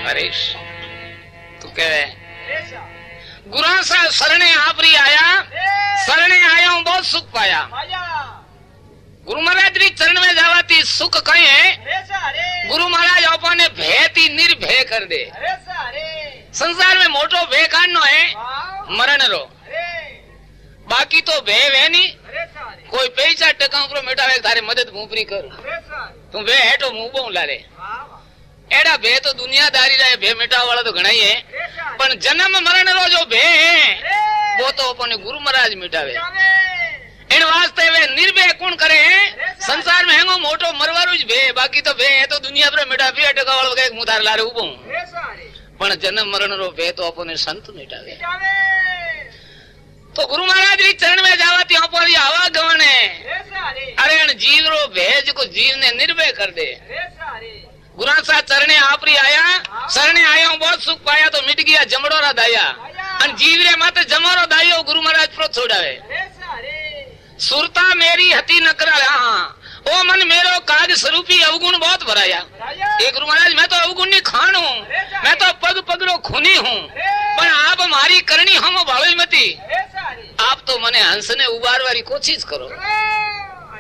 हरीश तू कहे गुरु सा शरणे आपरी आया, शरणे आया हूं बहुत सुख पाया। गुरु महाराज री चरण में जावाती सुख कहीं है, गुरु महाराज अपने भयती निर्भय कर दे। संसार में मोटो भय काढनो है मरण रो, बाकी तो भय वे नहीं। कोई पैसा टका ऊपर मिटावे थारे मदद मुपरी कर, तू वे हेठो मुंह बों लारे। एड़ा भय तो दुनियादारी रहे, भय मिटाव वाला तो घना ही है, पर जन्म मरण रो जो भय है वो तो अपने गुरु महाराज मिटावे। इन वास्ते वे निर्भय कौन करे है? संसार में हेंगो मोटो मरवारू ज भय, बाकी तो भय है तो दुनिया पर मिटा पिया टका वाला के मुतार लारे उबो। पण जन्म मरण रो भय तो अपने संत मिटावे। तो गुरु महाराज री चरण में जावाती अपनी हवा गवन है। अरे अन जीव रो भय को जीव ने निर्भय कर दे। गुरु सा चरणे आपरी आया, शरणे आया हूं बहुत सुख पाया तो मिट गया जमड़ोरा दाया। अन जीव रे माते जमड़ो दायो गुरु महाराज प्रो छोड़ावे। सुरता मेरी हती नकरा, ओ मन मेरो काग स्वरूपी अवगुण बहुत भराया। एक गुरु महाराज मैं तो अवगुण नहीं खान हूँ, मैं तो पग पगरो खूनी हूँ, पर आप हमारी करनी हम भावे मती। आप तो मने हंस ने उबारवारी कोशिश करो,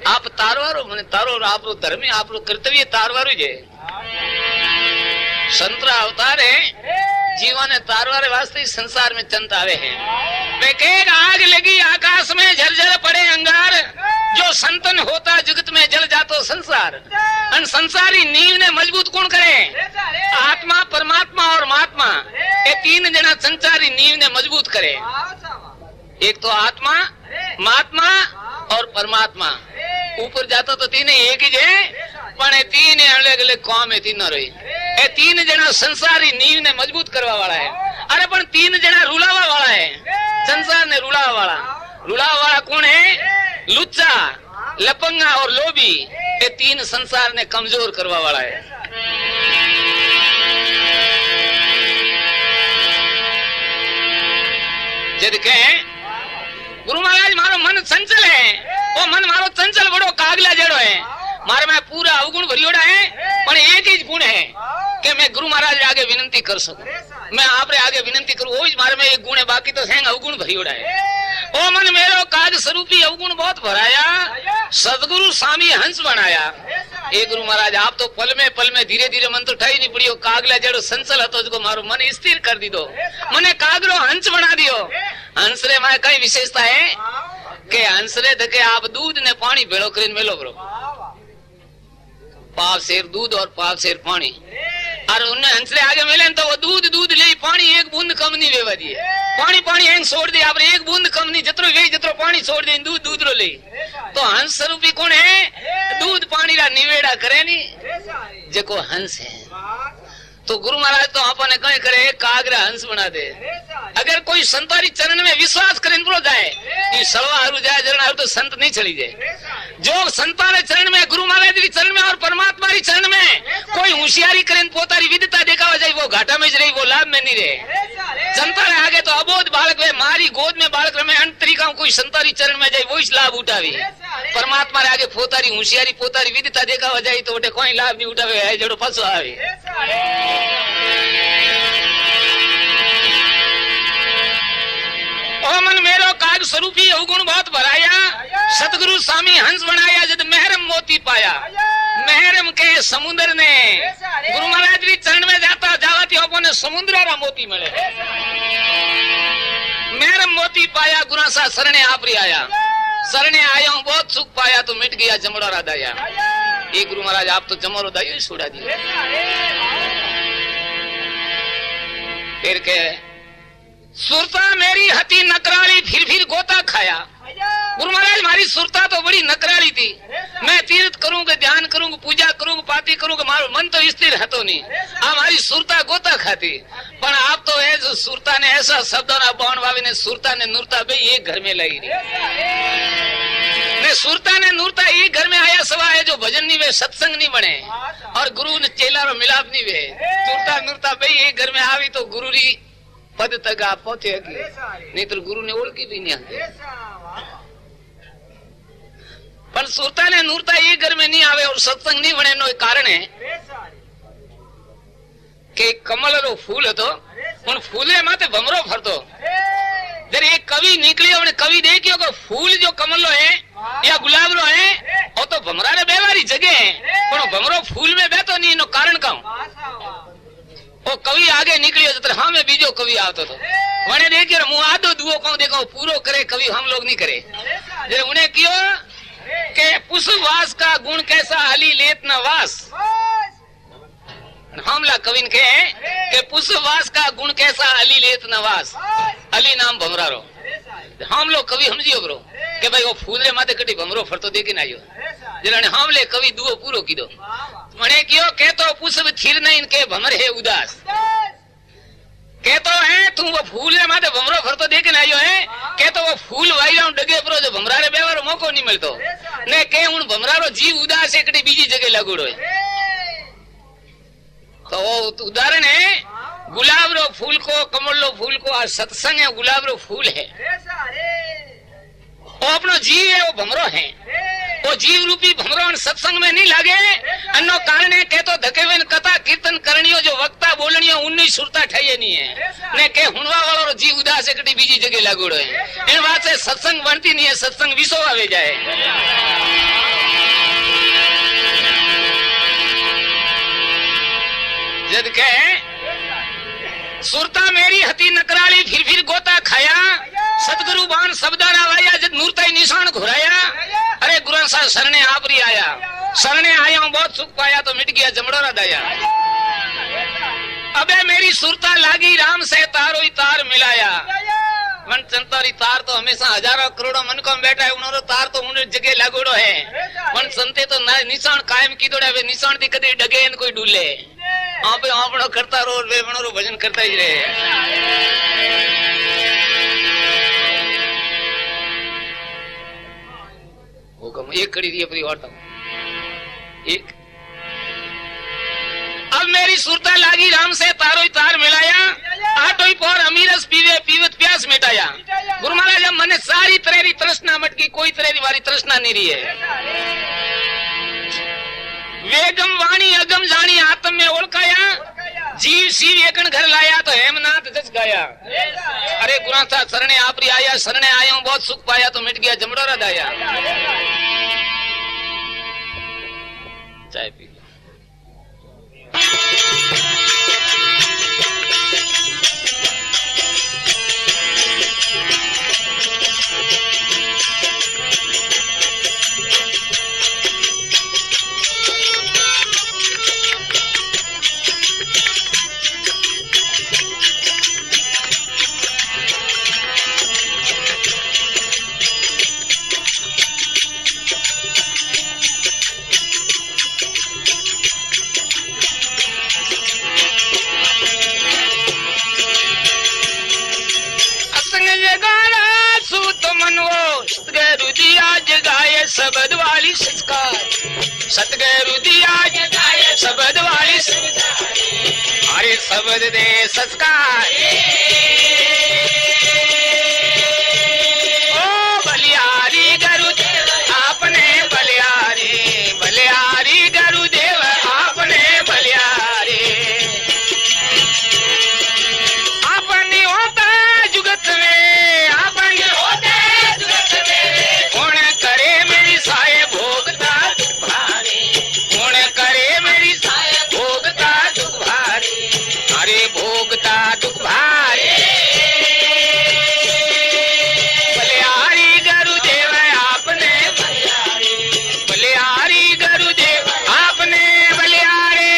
आप तारवारो मने तारो, आप धर्म आप कर्तव्य तारवारू जे। संतरा अवतार है, जीवन तारवारे वास्ते संसार में चंत आवे हैं। वे कहेगा आग लगी आकाश में झरझर पड़े अंगार, जो संतन होता जगत में जल जातो संसार। अन संसारी नींव ने मजबूत कौन करे? आत्मा, परमात्मा और महात्मा, ये तीन जना संसारी नींव ने मजबूत करे। एक तो आत्मा, महात्मा और परमात्मा। ऊपर जाता तो तीन एक ही है, पण ये तीन अलग अलग काम है, तीनों रही। ये तीन जना संसारी नींव ने मजबूत करवा वाला है। अरे पण तीन जना रुलावा वाला है, संसार ने रुलावा वाला। रुलावा वाला कौन है? लुच्चा, लपंगा और लोभी। ये तीन संसार ने कमजोर करवा वाला है। जद कहे गुरु महाराज मारो मन चंचल है, वो मन मारो चंचल बड़ो कागला जड़ो है, मारे में पूरा अवगुण भरियोड़ा है, पर एक ही गुण है कि मैं गुरु महाराज आगे विनंती कर सकूं, मैं आप आगे विनंती करूं, वो मारे में एक गुण है, बाकी तो हैंग अवगुण भरियोड़ा है। ओ मन मेरो काग स्वरूपी अवगुण बहुत भराया, सदगुरु स्वामी हंस बनाया। ए गुरु महाराज आप तो पल में धीरे धीरे मन तो ठाई नहीं पड़ियो, कागला जेड़ो संचल हतो जो मारो मन स्थिर कर दीदो, मने कागरो हंस बना दियो। हंस रे में कई विशेषता है कि हंस रे धके आप दूध ने पानी भेड़ो करीन मेलो बरो, पाव शेर दूध और पाव शेर पानी, और उन्हें हंसले आगे मिले तो वो दूध ले पानी एक बूंद कम नहीं वेवा दिए, पानी हैंग छोड़ दिया, आप एक बूंद कम नहीं, जितरो वे जितरो पानी छोड़ दे दूध रो ले। तो हंस स्वरूपी कौन है? दूध पानी रा निवेड़ा करे नी जेको हंस है। तो गुरु महाराज तो अपने कहीं करे कागरा हंस बना दे। अगर कोई संतारी चरण में विश्वास करे जाए, ये सलवा हरू जाए जरण हरू तो संत नहीं चली जाए। जो संतारे चरण में, गुरु महाराज की चरण में और परमात्मा की चरण में कोई होशियारी करे, पोतारी विद्यता देखावा जाए, वो घाटा में रही, वो लाभ में नहीं रहे। संतारे आगे तो अबोध बालक वे मारी गोद में बालक रमे, अंत तरीका कोई संतारी चरण में जाए वो ही लाभ उठावी। परमात्मा आगे पोतारी होशियारी पोतारी विद्यता देखावा जाए तो वो कोई लाभ नहीं उठावे है, जड़ो फसो आवे। ओ मन मेरो काग स्वरूपी अवगुण बहुत भराया, सतगुरु स्वामी हंस बनाया, जद महरम मोती पाया। महरम के समुद्र ने गुरु महाराज की चरण में जाता जावाती अपने समुद्र रा मोती मिले। महरम मोती पाया, गुरु सा शरणे आपरी आया, शरणे आया हूं बहुत सुख पाया तो मिट गया जमड़ोरा दाया। ये गुरु महाराज आप तो जमड़ो दायो ही छोड़ा दिया। फिर के सुरता मेरी हती नकराली, फिर गोता खाया। गुरु महाराज हमारी सुरता तो बड़ी नकराली थी, मैं तीर्थ करूंगा, ध्यान करूंगा, पूजा करूंगा, पाती करूंगा, मारो मन तो स्थिर हतो नहीं, हमारी सुरता गोता खाती। पर आप तो ऐसा सुरता ने ऐसा शब्दों ना बाण भावी ने सुरता ने नूरता भाई एक घर में लाई ने, सुरता ने नूरता एक घर में आया सवा है, जो भजन नहीं वे सत्संग नहीं बने और गुरु ने चेला रो मिलाप नहीं वे, सुरता नूरता भाई एक घर में आवी तो गुरु री पद तक आप पहुंचे, नहीं तो गुरु ने ओळखी भी नहीं आती। पर सुरता ने नूरता एक घर में नहीं आवे और सत्संग नहीं बने, नो कारण है કે કમલ રો ફૂલ હતો પણ ફૂલે માથે ભમરો ફરતો जब एक कवि निकली और कवि देखियो कि फूल जो कमलो है या गुलाब रो है वो तो भमरा रे बेवारी जगह है पर भमरो फूल में बैठो नहीं नो कारण कहूं वो कवि आगे निकलियो तो हाँ मैं बीजो कवि आवतो तो वने देखियो मु आधो दुओ कहूं देखो पूरो करे कवि हम लोग नहीं करे जब उन्हें कियो के पुष्पवास का गुण कैसा हली लेत न वास हमला कविन के पुष्पवास का गुण कैसा अली लेत नवास अली नाम भमरा रो हम लोग कवि समझियो ब्रो के भाई वो फूल रे माथे कटी भमरो फरतो देखी ना आयो जने हम ले कवि दुओ पूरो कीधो मने कियो के तो पुष्प थीर नहीं के भमर है उदास के तो है तू वो फूल रे माथे भमरो फरतो देखी ना आयो है के तो वो फूल वाईला डगे प्रो जो भमरा रे बेवारो मौको नहीं मिलतो ने के उन भमरा रो जीव उदास एकड़ी बीजी जगह लगोड़ो है तो उदाहरण है गुलाब रो फूल को कमल रो फूल को आ सत्संग है गुलाब रो फूल है वो अपनो जीव है वो भमरो है वो जीव रूपी भमरो सत्संग में नहीं लागे अन्नो कारण है के तो धकेवेन कथा कीर्तन करनियो जो वक्ता बोलनियो उन्नी सुरता ठाइए नहीं है ने के हुनवा वालो रो जीव उदास एकटी बीजी जगह लागोड़ो है इन बात से सत्संग बनती नहीं है सत्संग विसो आवे जाए जद के सुरता मेरी हती नकराली फिर गोता खाया सतगुरु बाण शब्दारा वाया जद मूर्ति निशान घुराया अरे गुरु सा शरणे आपरी आया शरणे आया हूं बहुत सुख पाया तो मिट गया जमड़ोरा दया अबे मेरी सुरता लागी राम से तारो ही तार मिलाया मन संतारी तार तो हमेशा हजारों करोड़ों मन को बैठा है उन्होंने तार तो उन्हें जगह लागोड़ो है मन संते तो निशान कायम की दौड़ा वे निशान दी कदे डगे न कोई डूले आप आपनो करता रो वे मनो भजन करता ही रहे हुक्म एक कड़ी थी अपनी वार्ता एक अब मेरी सुरता लागी राम से तारो ही तार मिलाया आटो ही पोर अमीरस पीवे पीवत प्यास मिटाया गुरु महाराज मने सारी तरह री तृष्णा मटकी कोई तरह री वारी तृष्णा नहीं रही है वेगम वाणी अगम जानी आत्म में ओळखाया जीव शिव एकन घर लाया तो हेमनाथ जस गाया अरे गुरु सा शरणे आपरी आया शरणे आया हूं बहुत सुख पाया तो मिट गया जमड़ोरा दाया चाय पी शब्द वाली संस्कार सतगुरु दिया जगाए शब्द वाली अरे शब्द दे संस्कार ओ बलियारी गुरुदेव आपने बलियारी बलियारी गुरुदेव आपने बलियारी आपने होता जुगत में आपने होता जुगत में कौन करे मेरी साए भोगता दुख भारी कौन करे मेरी साए भोगता दुख भारी अरे भोगता दुख भारी बलियारी गुरुदेव आपने बलियारी बलियारी गुरुदेव आपने बलियारी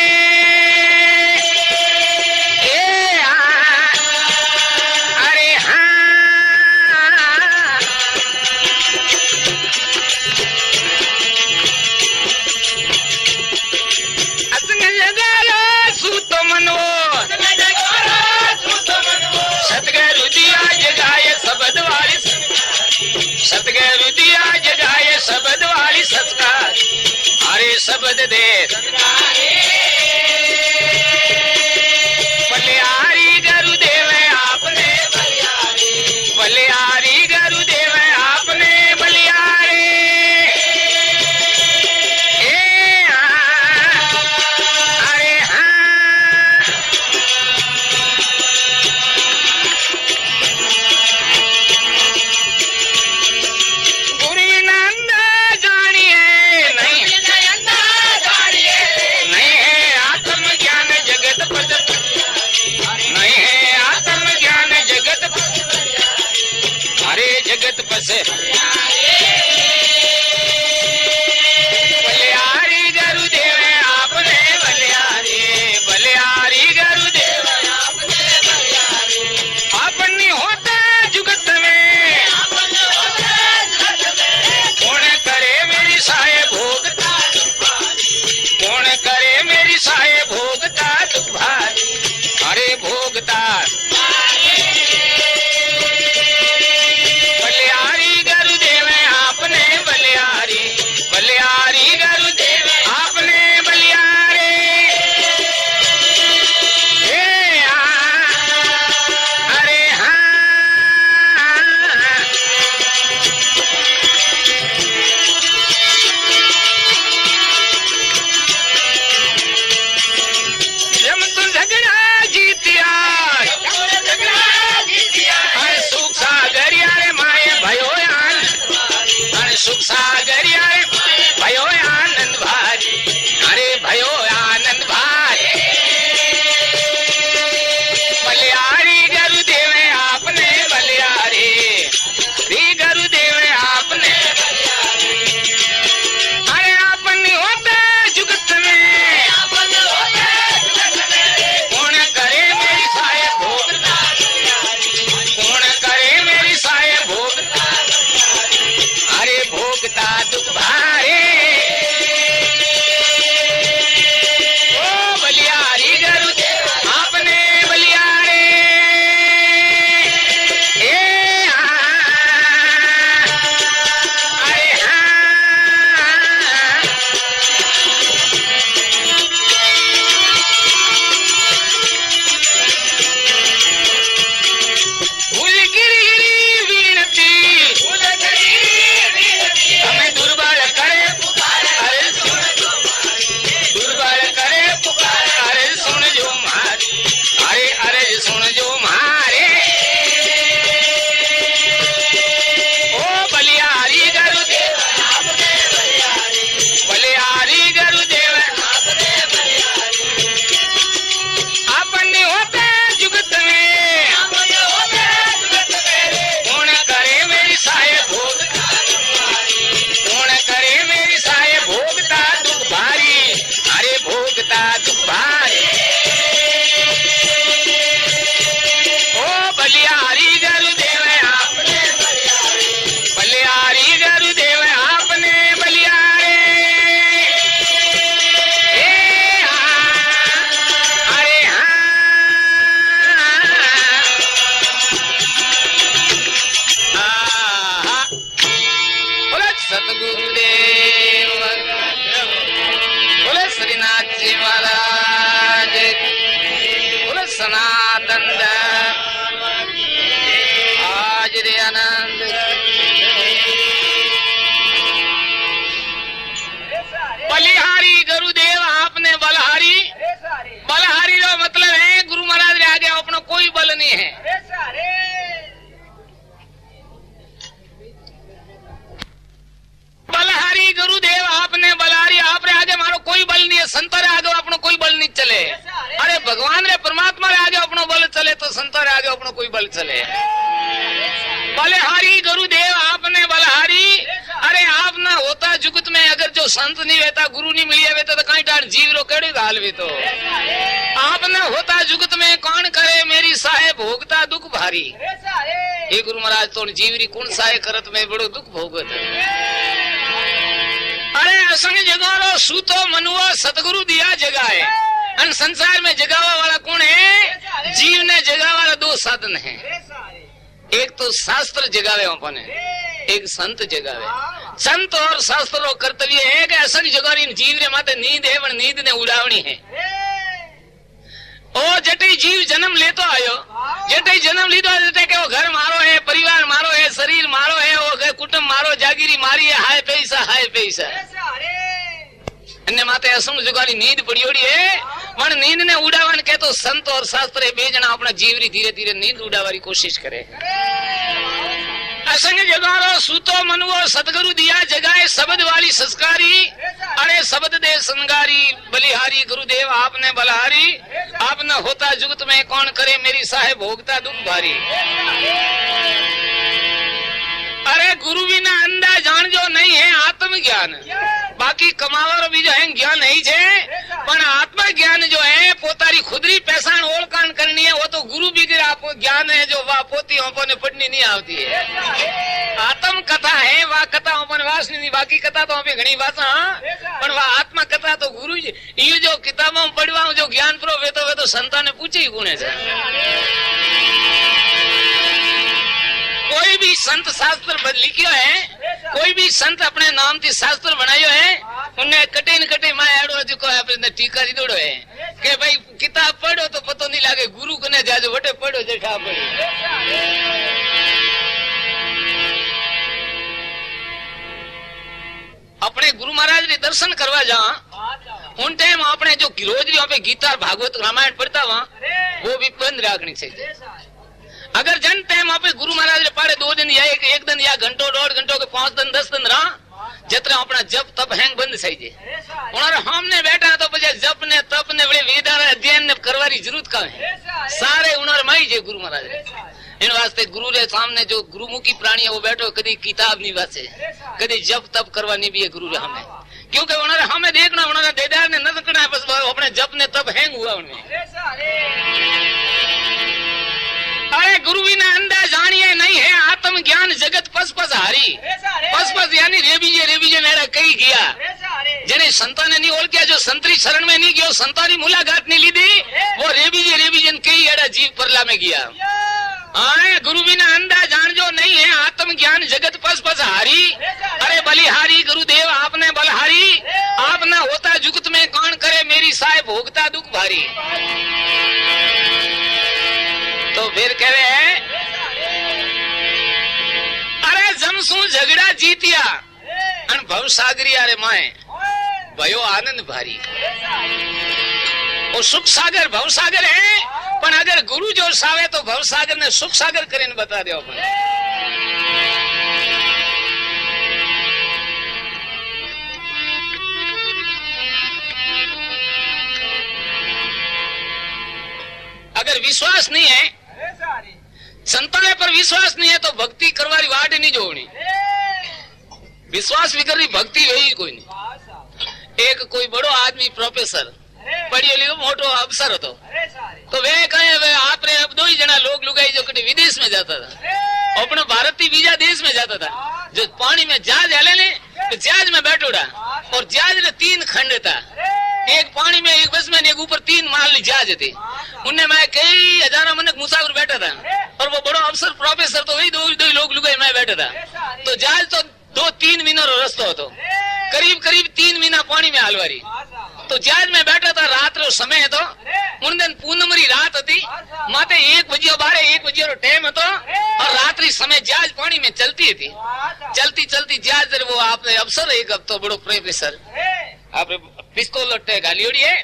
अरे हाँ सतगुरु दिया जगाए शब्द वाली सतगुरु दिया जगाए शब्द वाली संस्कार अरे शब्द दे बलियारी गुरुदेव आपने बलियारी गुरुदेव आपने बलियारी अरे हाँ पसे बलिहारी गुरुदेव आपने बलिहारी बलिहारी गुरुदेव आपनी होता जुगत में कौन करे मेरी साहे भोगता कौन करे मेरी साहे भोगता दुख भारी अरे भोगता बलिहारी गुरुदेव आपने बलिहारी बलिहारी गुरुदेव आपने बलिहारी अरे हाँ जब तू झगड़ा जीतिया सुख सागरिया रे माए भयो आनंद सुख सागरिया रे भयो आनंद भारी अरे भयो आनंद भारी बलिहारी गुरुदेव आपने बलिहारी गुरुदेव आपने अरे अपनी होता जुगत में कौन करे मेरी साहे भोगता कौन करे मेरी साहे भोगता अरे भोगता दुख भारे ओ बलिहारी गुरुदेव आपने बलिहारी अरे हाँ फूल गिरी वीणती हमें दुर्बल करे पुकार अरे सुन जो दुर्बल करे पुकार अरे सुन जो मारी अरे सुन जो मारे ओ बलिहारी गुरुदेव आपने बलिहारी गुरुदेव आपने अपने होते जुगत में कौन करे मेरी साहे भोगता कौन करे मेरी साहे भोगता दुख भारी अरे भोगता दुख भारी ओ बलिहारी गुरुदेव आपने बलिहारी गुरुदेव आपने बलिहारी अरे हाँ बोले सतगुरुदेव बोले श्रीनाथ जी महाराज बोले सनातन आज रे आनंद बलिहारी गुरुदेव आपने बलहारी बलहारी का मतलब है गुरु महाराज रे आगे अपना कोई बल नहीं है बलहारी गुरुदेव आपने बलहारी आप रे आगे मारो कोई बल नहीं है संत रे आगे अपनो कोई बल नहीं चले अरे भगवान रे परमात्मा रे आगे अपनो बल चले तो संत रे आगे अपनो कोई बल चले बलहारी गुरुदेव आपने बलहारी अरे आप ना होता जुगत में अगर जो संत नहीं रहता गुरु नहीं मिली वेता तो कहीं डार जीव रो केड़ी गाल भी तो आपने होता जुगत में कौन करे मेरी साहे भोगता दुख भारी हे गुरु महाराज तो जीवरी कौन साहे करत में बड़ो दुख भोगत अरे असंग जगारो सूतो मनुओ सतगुरु दिया जगाए अन संसार में जगावा वाला कौन है जीव ने जगावा वाला दो साधन है एक तो शास्त्र जगावे अपने एक संत जगावे संत और शास्त्र रो कर्तव्य है कि असंग जगारी जीव रे माते नींद है पण नींद ने उड़ावनी है ओ जटे जीव जन्म लेतो आयो जटे जन्म लीधो जटे के वो घर मारो है परिवार मारो है शरीर मारो है वो कुटुंब मारो जागीरी मारी है हाय पैसा अन्य माते असंग जगारी नींद पड़ियोड़ी है पण नींद ने उड़ावन के तो संत और शास्त्र बे जना अपना जीवरी धीरे धीरे नींद उड़ावारी कोशिश करे असंग जगारो सूतो मनुओ सतगुरु दिया जगाए शब्द वाली संस्कारी अरे शब्द दे संगारी बलिहारी गुरुदेव आपने बलहारी आपने होता जुगत में कौन करे मेरी साहे भोगता दुख भारी अरे अरे गुरु बिना अंधा जाणजो नहीं है आत्म ज्ञान। बाकी कमावारो बीजो है ज्ञान नहीं छे, पण आत्मा ज्ञान जो है पोतारी खुदरी पहचान ओळखाण करनी है, वो तो गुरु बिगर आप ज्ञान है जो वा पोती अपने पढ़नी नहीं आती है। आत्म कथा है वा कथा अपन वासनी नहीं, बाकी कथा तो हमें घणी भाषा पण वा आत्मा कथा तो गुरु जी ये जो किताबों में पढ़वा जो ज्ञान प्रो वे तो संतान ने पूछे ही गुणे से। कोई भी संत शास्त्र लिखियो है, कोई भी संत अपने नाम से शास्त्र बनायो है, उन्हें कटे न कटे मां एड़ो जो अपने टीका दी दौड़ो है कि भाई किताब पढ़ो तो पतो नहीं लागे गुरु कने जाजो वटे पढ़ो जेठा पढ़ो। अपने गुरु महाराज ने दर्शन करवा जा उन टाइम अपने जो रोज पे गीता भागवत रामायण पढ़ता वहां वो भी बंद रखनी चाहिए। अगर जन टाइम आप गुरु महाराज ने पाड़े 2 दिन या एक दिन या घंटो 1.5 घंटो के 5 दिन 10 दिन रहा जतरा अपना जप तप हैंग बंद सही जे उन्होंने हमने बैठा तो बजे जप ने तप ने बड़े वेदांत अध्ययन ने करवारी जरूरत का है सारे उन्होंने माई जे गुरु महाराज इन वास्ते गुरु रे सामने जो गुरुमुखी प्राणी है वो बैठो कभी किताब नहीं वाचे कभी जप तप करवानी भी है गुरु रे हमें, क्योंकि उन्होंने हमें देखना उन्होंने देदार ने न देखना बस अपने जप ने तप हैंग हुआ उनमें। अरे गुरु बिना अंधा जानिए नहीं है आत्म ज्ञान जगत पस पस हारी। पस पस यानी रेबीजे नेड़ा कई गया जने संता ने नहीं ओल किया जो संतरी शरण में नहीं गयो संतानी मुलाकात नहीं ली दी वो रेबीजे कई एड़ा जीव परला में गया। आए गुरु बिना अंधा जान जो नहीं है आत्म ज्ञान जगत पस पस हारी। अरे बलिहारी गुरुदेव आपने बलहारी आप ना होता जुगत में कौन करे मेरी साहेब भोगता दुख भारी। तो फिर कह रहे हैं अरे जमसू झगड़ा जीतिया अन भवसागरी अरे माए भयो आनंद भारी। वो सुख सागर भवसागर है पण अगर गुरु जो सावे तो भवसागर ने सुख सागर करीने बता दो। अगर विश्वास नहीं है संतान पर विश्वास नहीं है तो भक्ति करवारी वाट नहीं जोड़नी। विश्वास भी करनी भक्ति वही कोई नहीं। एक कोई बड़ो आदमी प्रोफेसर पढ़ियो लिखो मोटो अफसर होतो तो वे कहे वे आपने अब 2 ही जना लोग लुगाई जो कभी विदेश में जाता था अपने भारत की बीजा देश में जाता था जो पानी में जहाज हले ने तो जहाज में बैठोड़ा और जहाज ने 3 खंड था एक पानी में एक बस में एक ऊपर 3 माल जहाज थे उनने मैं कई हजारों मनक मुसाफिर बैठा था और वो बड़ो अफसर प्रोफेसर तो वही 2 लोग लुगाई मैं बैठा था तो जहाज तो 2-3 महीना रास्ता हो तो करीब 3 महीना पानी में हलवारी तो जहाज में बैठा था रात रो समय तो उन दिन पूनमरी रात थी माते 1 बजे 1 बजे रो टाइम तो और रात्रि समय जहाज पानी में चलती थी चलती जहाज वो आपने अफसर एक अब तो बड़ो प्रोफेसर आपने पिस्तौल गालियोड़ी है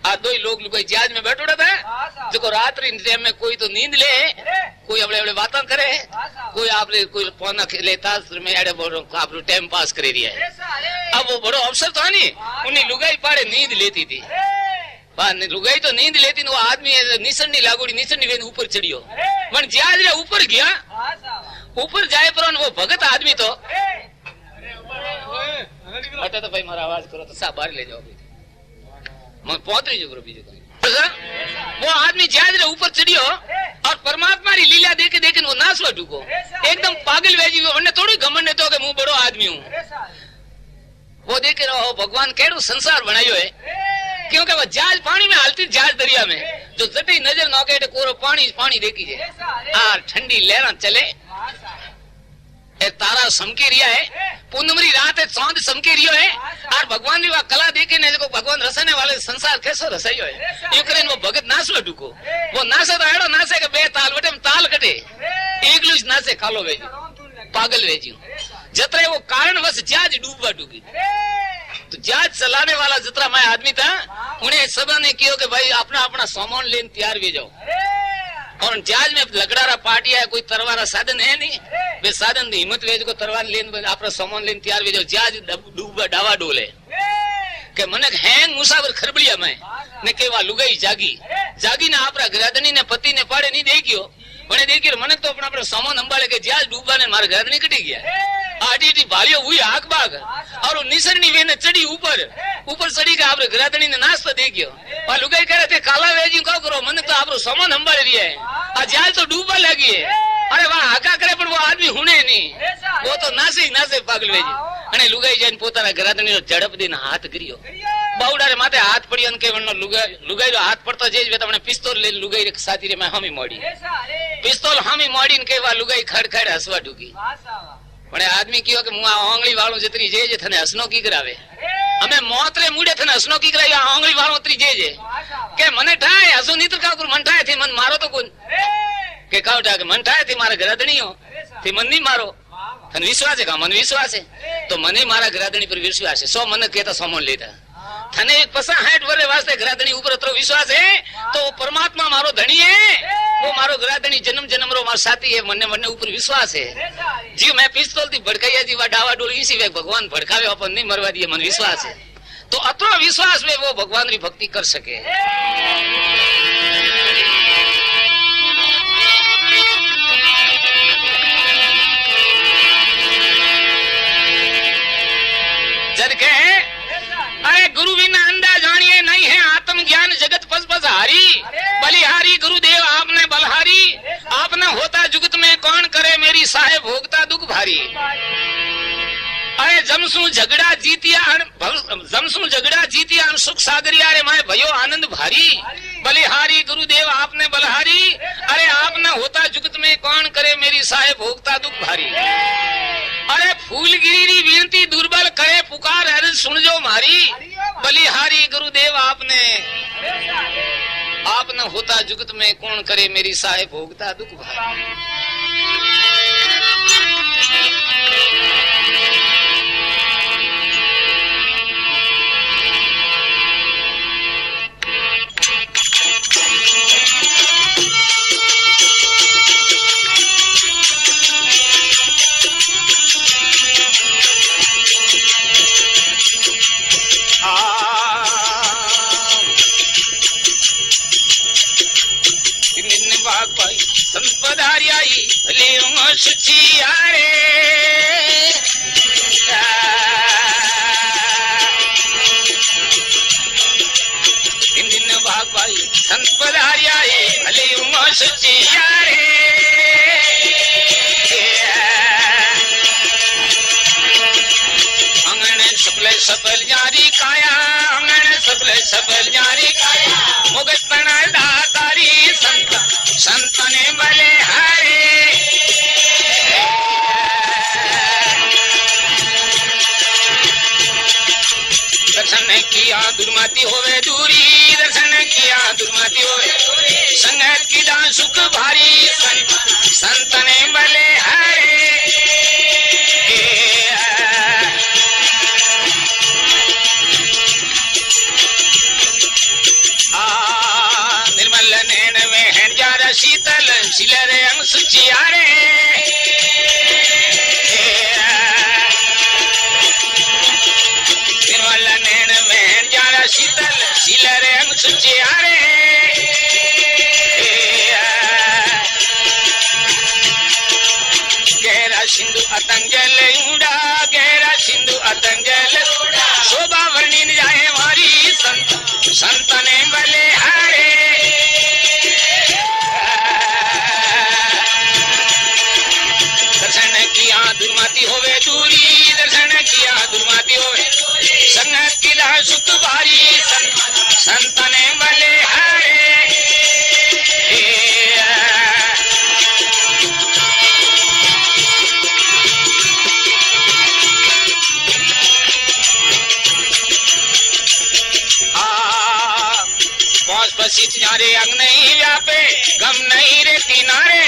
आ 2 लोग जहाज में बैठोड़ा था जो रात्रि टाइम में कोई तो नींद ले कोई अबड़े बातें करे कोई आपने कोई पौना खेले में एडे आप टाइम पास करे रही है। अब वो बड़ो अफसर था नहीं उन्हें लुगाई पाड़े नींद लेती थी लुगाई तो नींद लेती वो आदमी निशन नहीं लागोड़ी निशन नहीं ऊपर चढ़ियो मन जहाज रे ऊपर गया ऊपर जाए पर वो भगत आदमी तो तो भाई मारा आवाज करो तो साहब बाहर ले जाओ मैं पहुंच रही जो बीजो वो आदमी जहाज रे ऊपर चढ़ियो और परमात्मा री लीला देखे वो नासवा ढूको एकदम पागल वेजी वने थोड़ी घमंड ने तो कि मैं बड़ो आदमी हूँ वो देखे रहो भगवान केड़ो संसार बनायो है क्योंकि वो जहाज पानी में हालती जहाज दरिया में जो जटी नजर नौके कोरो पानी देखी है ठंडी लहरा चले तारा समके रिया है पूनमरी रात है चांद समके रियो है और भगवान की कला देखे ने देखो भगवान रसने वाले संसार कैसो रसायो है यूक्रेन वो भगत नासलो ढुको वो नासे तो एड़ो नासे के 2 ताल वटे में ताल कटे एकलू ज नासे कालो वेजी पागल वेजी जतरे वो कारणवश जहाज डूबवा डूबी तो जहाज चलाने वाला जितना मैं आदमी था उन्हें सब ने किया कि भाई अपना सामान लेने तैयार भी जाओ और जहाज में लकड़ारा पार्टी है कोई तरवारा साधन है नहीं वे साधन हिम्मत वेज को तरवार लेने अपना सामान लेने तैयार भी जाओ जहाज डूबा डावा डोले के मनक हैंग मुसाफिर खरबड़िया में ने केवा लुगाई जागी ने आपरा ग्रादनी ने पति ने पाड़े नहीं देखियो મને દેખી મને તો આપણે સામાન અંબાળે કે જ્યાં ડૂબા ને મારા ઘર નીકળી ગયા આડી ભાળ્યો હુઈ આગ બાગ और निसरनी वेने चढ़ी ऊपर चढ़ी के आपरे घरादनी ने नाश्ता दे गयो और लुगाई करे थे काला वेजी का करो मने तो आपरो सामान संभाल रिया है आ जाल तो डूबा लगी है अरे वाह हाका करे पर वो आदमी हुने नहीं वो तो नासे पागल वेजी અને લુગાઈ જઈને પોતાના ઘરાદની નો ઝડપ દઈને હાથ કર્યો બાવડારે માથે હાથ પડ્યો અને કે વણનો લુગાઈ રો હાથ પડતો જે તમને પિસ્તોલ લઈને લુગાઈ રે સાથી રે મે હામી મોડી પિસ્તોલ હામી મોડીને કેવા લુગાઈ ખડખડ હસવા ઢૂકી પણ આદમી કયો કે હું આ આંગળી વાળો જતરી જે થને હસનો કી કરાવે અમે મોતરે મુડે થને હસનો કી કરાવે આ આંગળી વાળો ઉતરી જે કે મને ઠાય હસુ નીત કા કર મન ઠાય થી મન મારો તો કોણ કે કાવટા કે મન ઠાય થી મારા ઘરાદણીઓ થી મન ની મારો તને વિશ્વાસ છે કા મન વિશ્વાસ છે તો મને મારા ઘરાદણી પર વિશ્વાસ છે 100 મને કહેતા સોમન લેતા થને 65 વર્ષ વાસ્તે ઘરાદણી ઉપર અતરો વિશ્વાસ છે તો પરમાત્મા મારો ધણી હે वो मारो घरादणी जन्म जन्म रो मारो साथी है મને ऊपर विश्वास है जी मैं पिस्तौल थी भड़काया जी डावा डोल इसी वे भगवान भड़कावे अपन नहीं मरवा दिए मन विश्वास है तो अतरो विश्वास में वो भगवान की भक्ति कर सके जद के अरे गुरु बिना अंडा जानिए नहीं है आत्म ज्ञान जगत पस पस हारी बलिहारी गुरुदेव आपने बलहारी आपने होता जुगत में कौन करे मेरी साहेब भोगता दुख भारी अरे जमसू झगड़ा जीतिया सुख सागरिया रे माए भयो आनंद भारी बलिहारी गुरुदेव आपने बलहारी अरे आपने होता जुगत में कौन करे मेरी साहेब भोगता दुख भारी अरे फूलगिरी विनती दुर्बल करे पुकार अर्ज सुन जो मारी बलिहारी गुरुदेव आपने होता जुगत में कौन करे मेरी साहेब भोगता दुख भारी संपदारियाई ले सुचिया रे दिन भाग भाई संपदारियाई ले सुचिया रे अंगन सफल जारी काया अंगन सफल जारी काया मुगत बना दातारी संतने बले हरे दर्शन किया दुर्मति होवे दूरी दर्शन किया दुर्मति होवे संगत की दान सुख भारी संतने बले हरे निर्मल नैन में है जारा शीतल शिलरे अंग सुचिया रे निर्मल नैन में है जारा शीतल शिलरे अंग सुचिया रे गहरा सिंधु अतंजल उड़ा गहरा सिंधु अतंजल उड़ा शोभा वर्णिन जाए मारी संतने बले हरे दर्शन किया दुर्मति होवे दूरी दर्शन किया दुर्मति होवे संगत की ला सुख भारी संतने बले हरे पसीच जारे अंग नहीं व्यापे गम नहीं रे किनारे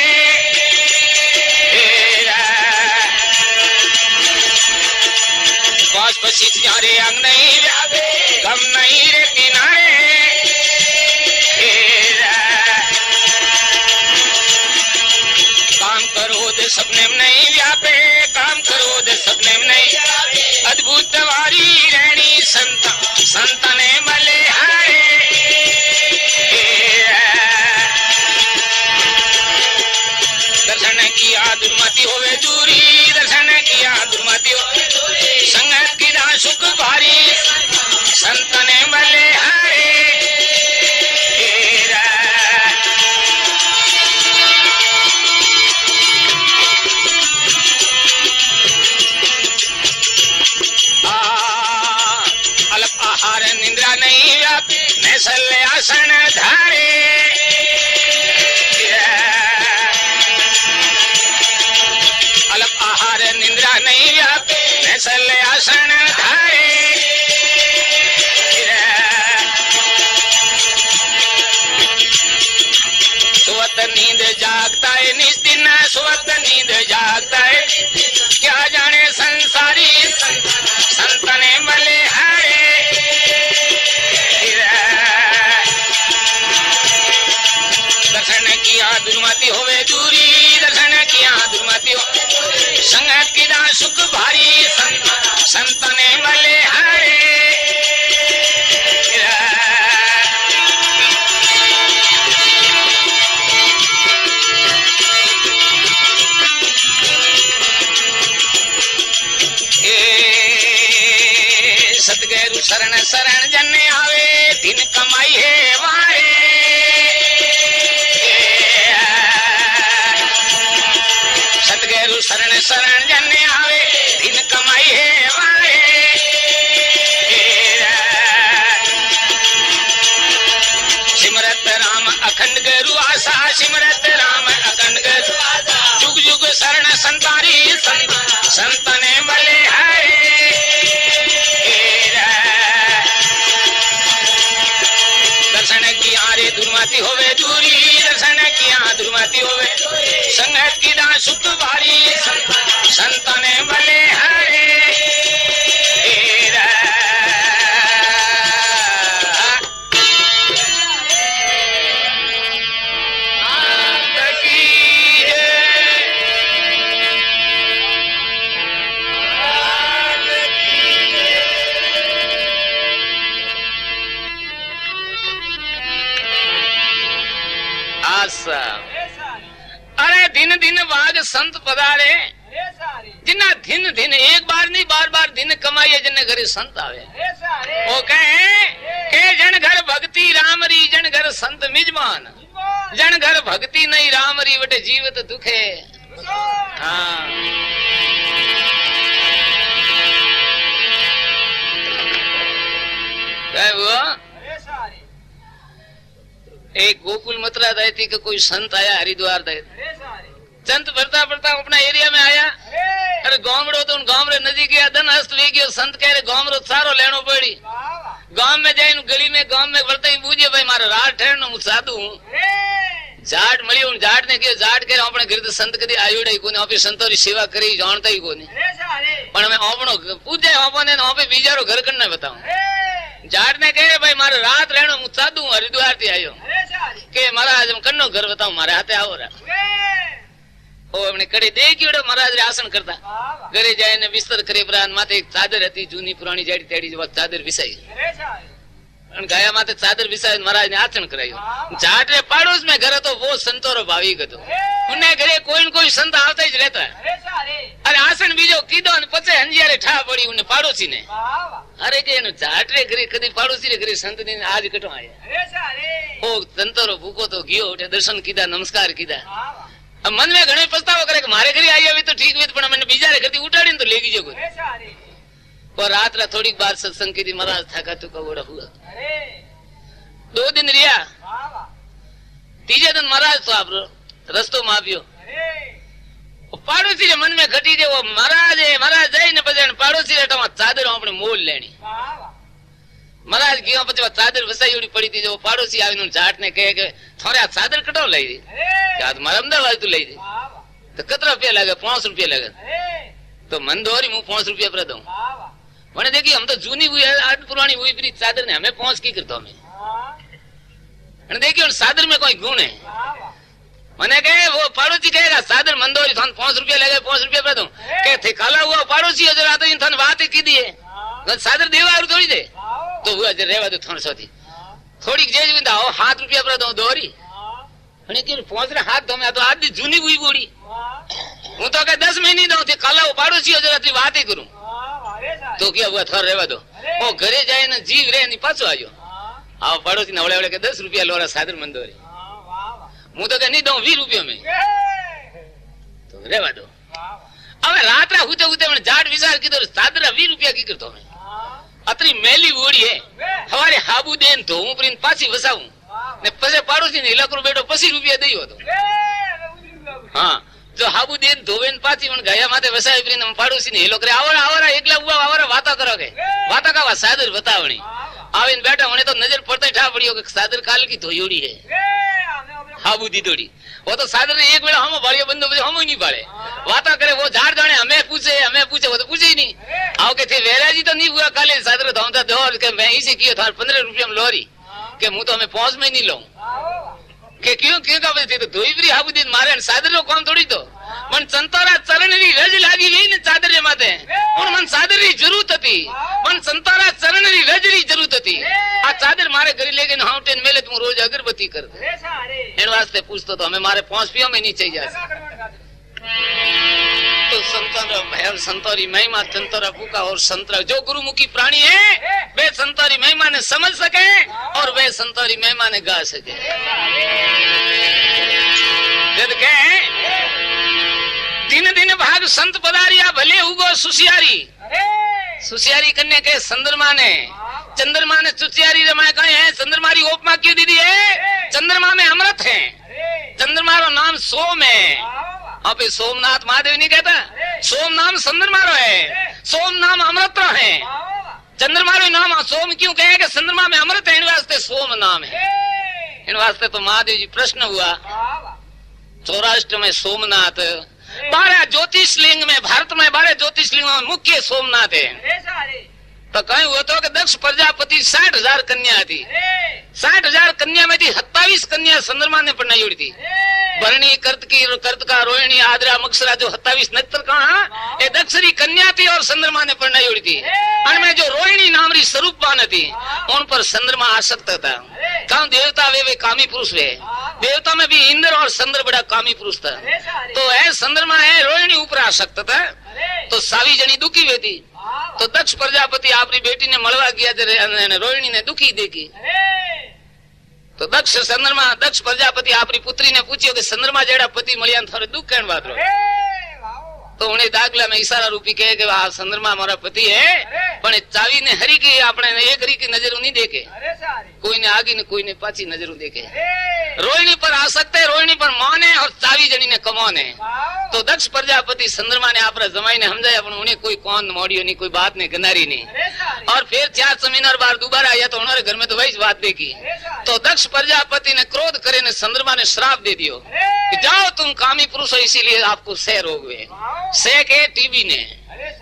पसीच जारे अंग नहीं व्यापे गम नहीं रे किनारे काम करो दे सपने में नहीं व्यापे काम करो दे सपने में नहीं अद्भुत वारी रहनी संतने मले हरे दुर्मति होवे दूरी दर्शन किया दुर्मति होवे दूरी संगत किया सुख भारी संतने मले हरे अल्प आहार निंद्रा नहीं व्यापी नैसल आसन धारे अल्प आहार निंद्रा नहीं व्यापी नैसल आसन धारे सुवत नींद जागता है निस्दिन सुवत नींद जागता है क्या जाने संसारी संतने मले हरे दर्शन किया दुर्मति होवे दूरी दर्शन किया दुर्मति होवे संगत किया सुख भारी संतने मले हरे सतगुरु शरण शरण जन आवे दिन कमाई है वारे सतगुरु शरण शरण जन आवे दिन कमाई है वारे सिमरत राम अखंड गुरु आशा सिमरत राम अखंड गुरु आशा जुग जुग शरण संतारी संतने मले हरे दर्शन किया रे दुर्मति होवे दूरी दर्शन किया दुर्मति होवे संगत किया सुख भारी संतने मले हरे अरे दिन दिन बाद संत पधारे जिन्ना दिन दिन एक बार नहीं बार बार दिन कमाइए जिन्ने घरे संत आवे वो कहे के जन घर भक्ति राम री जन घर संत मिजमान जन घर भक्ति नहीं राम री बटे जीवित दुखे हाँ वो एक गोकुल मथुरा दाई थी कि कोई संत आया हरिद्वार दाई संत बढ़ता बढ़ता अपना एरिया में आया अरे गांवड़ो तो गांव रे नजीक गया धन हस्त वे गयो संत कह रहे गांव रो सारो लेनो पड़ी गांव में जाइन गली में गांव में बढ़ते ही पूछे भाई मारा रात ठहरनो हूँ साधु हूँ जाट मळी हूँ जाट ने कहो जाट कह अपने घर संत कदी आयोड़ा ही कोनी आपे संतों की सेवा करी जानता ही कोनी पण मैं आपनो पूछे आपने आपे बीजारो घर करने बताऊं जाट ने कहे भाई मारे रात रहनो हूँ साधु हरिद्वार थी आयो के महाराज हम कन्नो घर बताऊं मारे हाथे आओ रहा ओ हमने कड़ी देखी महाराज रे आसन करता घरे जाए ने बिस्तर करे प्राण माथे एक चादर थी जूनी पुरानी जाड़ी तेड़ी जो चादर बिसाई गाया माथे चादर बिसाई महाराज ने आसन करायो जाट रे पड़ोस में घर तो वो संतो रो भावी गतो उन्हें घरे कोई न कोई संत आवता ही रहता है अरे आसन बीजो कीधो ने पछे हंजियारे ठा पड़ी उन्हें पड़ोसी ने अरे के जाट रे घरे कदी पड़ोसी रे घरे संत ने आज कटो आया ओ संतो रो भूको तो गयो उठे दर्शन कीधा नमस्कार कीधा अब मन में घणे पछतावो करे कि मारे घरे आई अभी तो ठीक हुई पण मैंने बीजा रे घरे उठाड़ी तो लेगी जो और रात रा थोड़ी बार सत्संग की महाराज थका तो कबोड़ा हुआ 2 दिन रिया तीजे दिन महाराज तो आप रस्तो मापियो पाड़ोसी रे मन में घटी जे वो महाराज जाई ने पछे पाड़ोसी रे तो चादर अपने मोल लेनी महाराज गयो पछे चादर वसाई उड़ी पड़ी थी जो पाड़ोसी आवीने जाट ने कहे के थोड़े आ चादर कटो लई दी क्या मारा अमदावाद तू लई दी तो कितना रुपया लगे 5 रुपया लगे तो मन दोरी मु 5 रुपया पर दूं मैंने देखी हम तो जूनी हुई है आज पुरानी हुई फिर चादर ने हमें 5 की करता हमें मैंने देखी चादर में कोई गुण है मैंने कहे वो पड़ोसी कहेगा चादर मंदोरी थान 5 रुपया लगे 5 रुपया पर दूं के थे काला हुआ पड़ोसी जो रात इन थान बात की दी है चादर देवा थोड़ी दे तो हुआ जो रेवा दो थोड़ी सोती थोड़ी जेज में दाओ 7 रुपया पर दूं दोरी मैंने कि 5 रे हाथ दो मैं तो आधी जूनी हुई बोड़ी હું તો કે 10 મહિને દઉં તે કાલા પાડોશીઓ જરાથી વાત કરું તો કે હવે થોર રહેવા દો ઓ ઘરે જાય ને જીવ રે ની પાછો આવ્યો આ પાડોશી ને વળે કે 10 રૂપિયા લોરા સાદર મંદોરે હું તો કે નહીં દઉં 20 રૂપિયા મેં તો રહેવા દો હવે રાત્રે હુતે હુતે મને જાડ વિચાર કીધો સાદરા 20 રૂપિયા કી કરતો મેં અતરી મેલી ઓડી હે હવારે હાબુ દેન તો હું પ્રીન પાછી વસાવું ને પછી પાડોશી ને ઇલાકો બેઠો પછી રૂપિયા દઈયો હતો હા જો હાબુ દેન ધોવેન પાછી પણ ગયા માથે વસાવી પ્રીન પાડોશી ને હેલો કરે આવરા આવરા એકલા ઉભા આવરા વાતા કરો કે વાતા કાવા સાદર બતાવણી આવીને બેઠા મને તો નજર પડતા ઠા પડ્યો કે સાદર કાલ કી ધોયોડી હે હાબુ દીદોડી वो तो सादर ने एक वेला हम भाड़ियो बंदो बजे हम नहीं भाड़े वाता करे वो झाड़ जाने हमें पूछे वो तो पूछे ही नहीं आओ के थे वेराजी तो नहीं हुआ काले सादर धोता दौर के मैं इसे किया था 15 रुपया में लोरी के मुंह तो हमें पहुंच में नहीं लूं के क्यों का बजे तो धोईबरी हाबुदीन मारे सादर रो कौन थोड़ी तो मन संतोरा चरण री रज लागी गई ने चादर माथे उन मन सादर री जरूरत थी मन संतोरा चरण री रज री जरूरत थी आ चादर मारे घरे ले गए हाउटेन मेले तुम रोज अगरबत्ती कर दे इन वास्ते पूछतो तो हमें मारे 5 पियो में नहीं चाहिए तो संतोरी महिमा संतोरा फूका और संतरा जो गुरुमुखी प्राणी है वे संतोरी महिमा ने समझ सके और वे संतोरी महिमा ने गा सके जद के दिन दिन भाग संत पधारिया भले उगो सुसियारी सुसियारी करने के चंद्रमा ने सुसियारी रमाए कहे है चंद्रमा री उपमा क्यों दीदी है चंद्रमा में अमृत है चंद्रमा रो नाम सोम है अब सोमनाथ महादेव नहीं कहता सोम नाम चंद्रमा रो है सोम नाम अमृत रो है चंद्रमा रो नाम सोम क्यों कहे कि चंद्रमा में अमृत है इन वास्ते सोम नाम है इन वास्ते तो महादेव जी प्रश्न हुआ सौराष्ट्र में सोमनाथ 12 ज्योतिषलिंग में भारत में 12 ज्योतिषलिंग में मुख्य सोमनाथ है तो कहीं हुआ तो कि दक्ष प्रजापति 60,000 कन्या थी 60,000 कन्या में थी 27 कन्या चंद्रमा ने पढ़नाई थी भरणी कर्तका रोहिणी आद्रा मक्षरा जो 27 नक्षत्र कहा ये दक्षरी कन्या थी और चंद्रमा ने पढ़नाई थी उनमें जो रोहिणी नाम री स्वरूपवान थी उन पर चंद्रमा आसक्त था कहा देवता वे कामी पुरुष वे देवता में भी इंद्र और चंद्र बड़ा कामी पुरुष था तो है चंद्रमा है रोहिणी ऊपर आसक्त था तो सावी जनी दुखी हुई थी तो दक्ष प्रजापति अपनी बेटी ने मलवा किया रोहिणी ने दुखी देखी तो दक्ष प्रजापति अपनी पुत्री ने पूछ्यो कि चंद्रमा जेड़ा पति मळ्या थारे दुख कहण बात रो तो उन्हें दाखला में इशारा रूपी कहे कि आ चंद्रमा हमारा पति है पण चावी ने हरी की आपने एक हरी की नजर नहीं देखे कोई ने आगी ने कोई ने पाछी नजर देखे रोहिणी पर आ सकते रोहिणी पर मौन है और चावी जनी ने कमौन है तो दक्ष प्रजापति चंद्रमा ने आप जमाई ने समझाया पण उन्हें कोई कौन मोड़ियो नहीं कोई बात नहीं गनारी नहीं और फिर 4 महीना बाद दोबारा आया तो उन्होंने घर में तो वही बात देखी तो दक्ष प्रजापति ने क्रोध करे ने चंद्रमा ने श्राप दे दियो कि जाओ तुम कामी पुरुष हो इसीलिए आपको सह रोग हुए सह के टीबी ने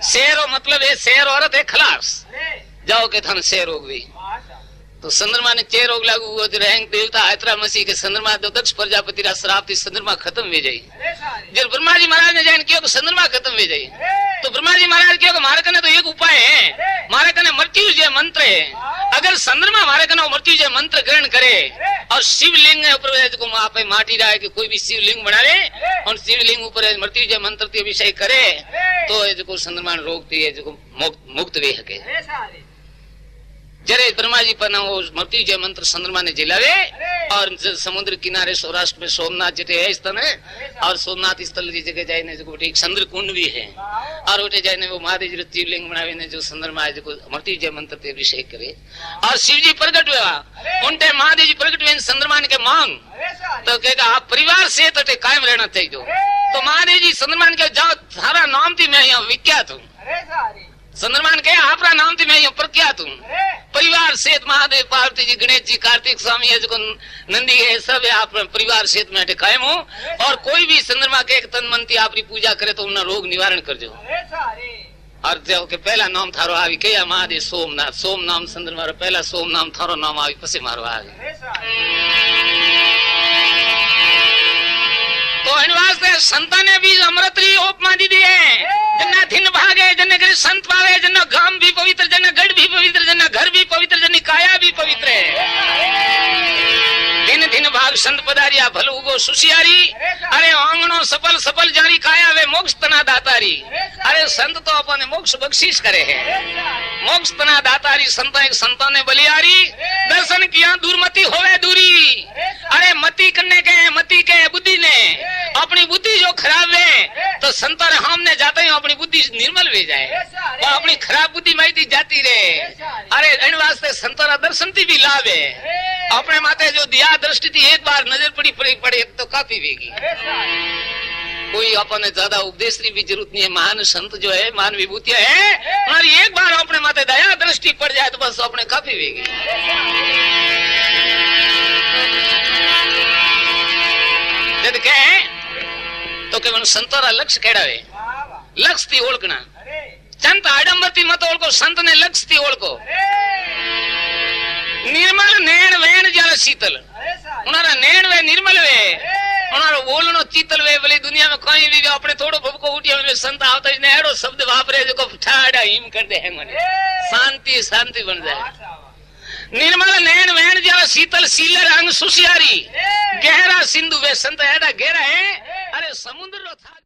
शेर मतलब है शेर औरत है खलास जाओ के थन शेर रोग हुई तो चंद्रमा ने चेर रोग लागू हुआ रहेंगे देवता आयत्रा मसीह के चंद्रमा तो दक्ष प्रजापति रा श्राप थी चंद्रमा खत्म हो जाई जब ब्रह्मा जी महाराज ने जान किया चंद्रमा खत्म हो जाई तो ब्रह्मा जी महाराज किया मारे कने तो एक उपाय है मारे कने मृत्युंजय मंत्र है अगर चंद्रमा मारे कने मृत्युंजय मंत्र ग्रहण करे और शिवलिंग ऊपर आप माटी रहा है कि कोई भी शिवलिंग बना ले और शिवलिंग ऊपर मृत्युंजय मंत्र के विषय करे तो जो चंद्रमा रोग थी मुक्त वे सके जरे ब्रह्मा जी पर मृत्युंजय मंत्र चंद्रमा ने जिलावे और समुद्र किनारे सौराष्ट्र में सोमनाथ जटे है स्थल है और सोमनाथ स्थल की जगह जाए एक चंद्र कुंड भी है और उठे जाए वो महादेव जी शिवलिंग बनावे जो चंद्रमा है जो मृत्युंजय मंत्र ते अभिषेक करे और शिव जी प्रकट हुआ उनटे महादेव जी प्रकट हुए चंद्रमा ने के मांग तो कहेगा आप परिवार से तो कायम रहना चाहिए तो महादेव जी चंद्रमा ने जाओ सारा नाम थी मैं यहाँ विख्यात हूँ चंद्रमा ने कहा आपका नाम थी मैं यहाँ प्रख्यात हूँ परिवार सहित महादेव पार्वती जी गणेश जी कार्तिक स्वामी है जो नंदी है सब है आप परिवार सहित में कायम हो और कोई भी चंद्रमा के एक तन मन थी आपकी पूजा करे तो उन्हें रोग निवारण कर दो और जो के पहला नाम थारो आवी कया महादेव सोमनाथ सोम नाम चंद्रमा रो पहला सोम नाम थारो नाम आवी पछी मारो आवी तो इन वास्ते संताने भी अमृत री उपमा दी है जना दिन भागे जने घर संत पावे जना गाम भी पवित्र जना गढ़ भी पवित्र जना घर भी पवित्र जनी काया भी पवित्र है दिन दिन भाग भाग संत पधारिया भल उगो सुशियारी। अरे आंगणो सफल सफल जारी काया वे मोक्ष तना दातारी। अरे संत तो अपने मोक्ष बख्शीश करे है, मोक्ष तना दातारी संत एक संता ने बलियारी। दर्शन किया दूरमती होवे दूरी। अरे मती करने के मती के बुद्धि ने अपनी बुद्धि जो खराब है तो संता रे हमने जाते हैं अपनी बुद्धि निर्मल वे जाए, वो अपनी खराब बुद्धि माइती जाती रहे। अरे इन वास्ते संता दर्शन थी भी लाभ है। अपने माते जो दिया दृष्टि थी एक बार नजर पड़ी तो काफी वेगी। कोई अपने ज्यादा उपदेश की भी जरूरत नहीं है। महान संत जो है महान विभूतियां है, हमारी एक बार अपने माते दया दृष्टि पड़ जाए तो बस अपने काफी वेगी। जद कहे तो के संतोरा लक्ष्य केड़ावे, लक्ष्य थी ओळखना। संत आडंबरती मत ओळखो, संत ने लक्ष्य थी ओळखो। निर्मल नैण वेण जल शीतल, उनारा नैण वे निर्मल वे, उनारो बोलनो चीतल वे। भले दुनिया में कोई भी अपने थोड़ो भबको उठियो में संत आवता ने एड़ो शब्द वापरे जो ठाड़ा हिम कर दे है मने शांति शांति बन जाए। निर्मल नैण वेण जल शीतल सीलर अंग सुशियारी। गहरा सिंधु वे संत एड़ा गहरा है। अरे समुद्र रो था।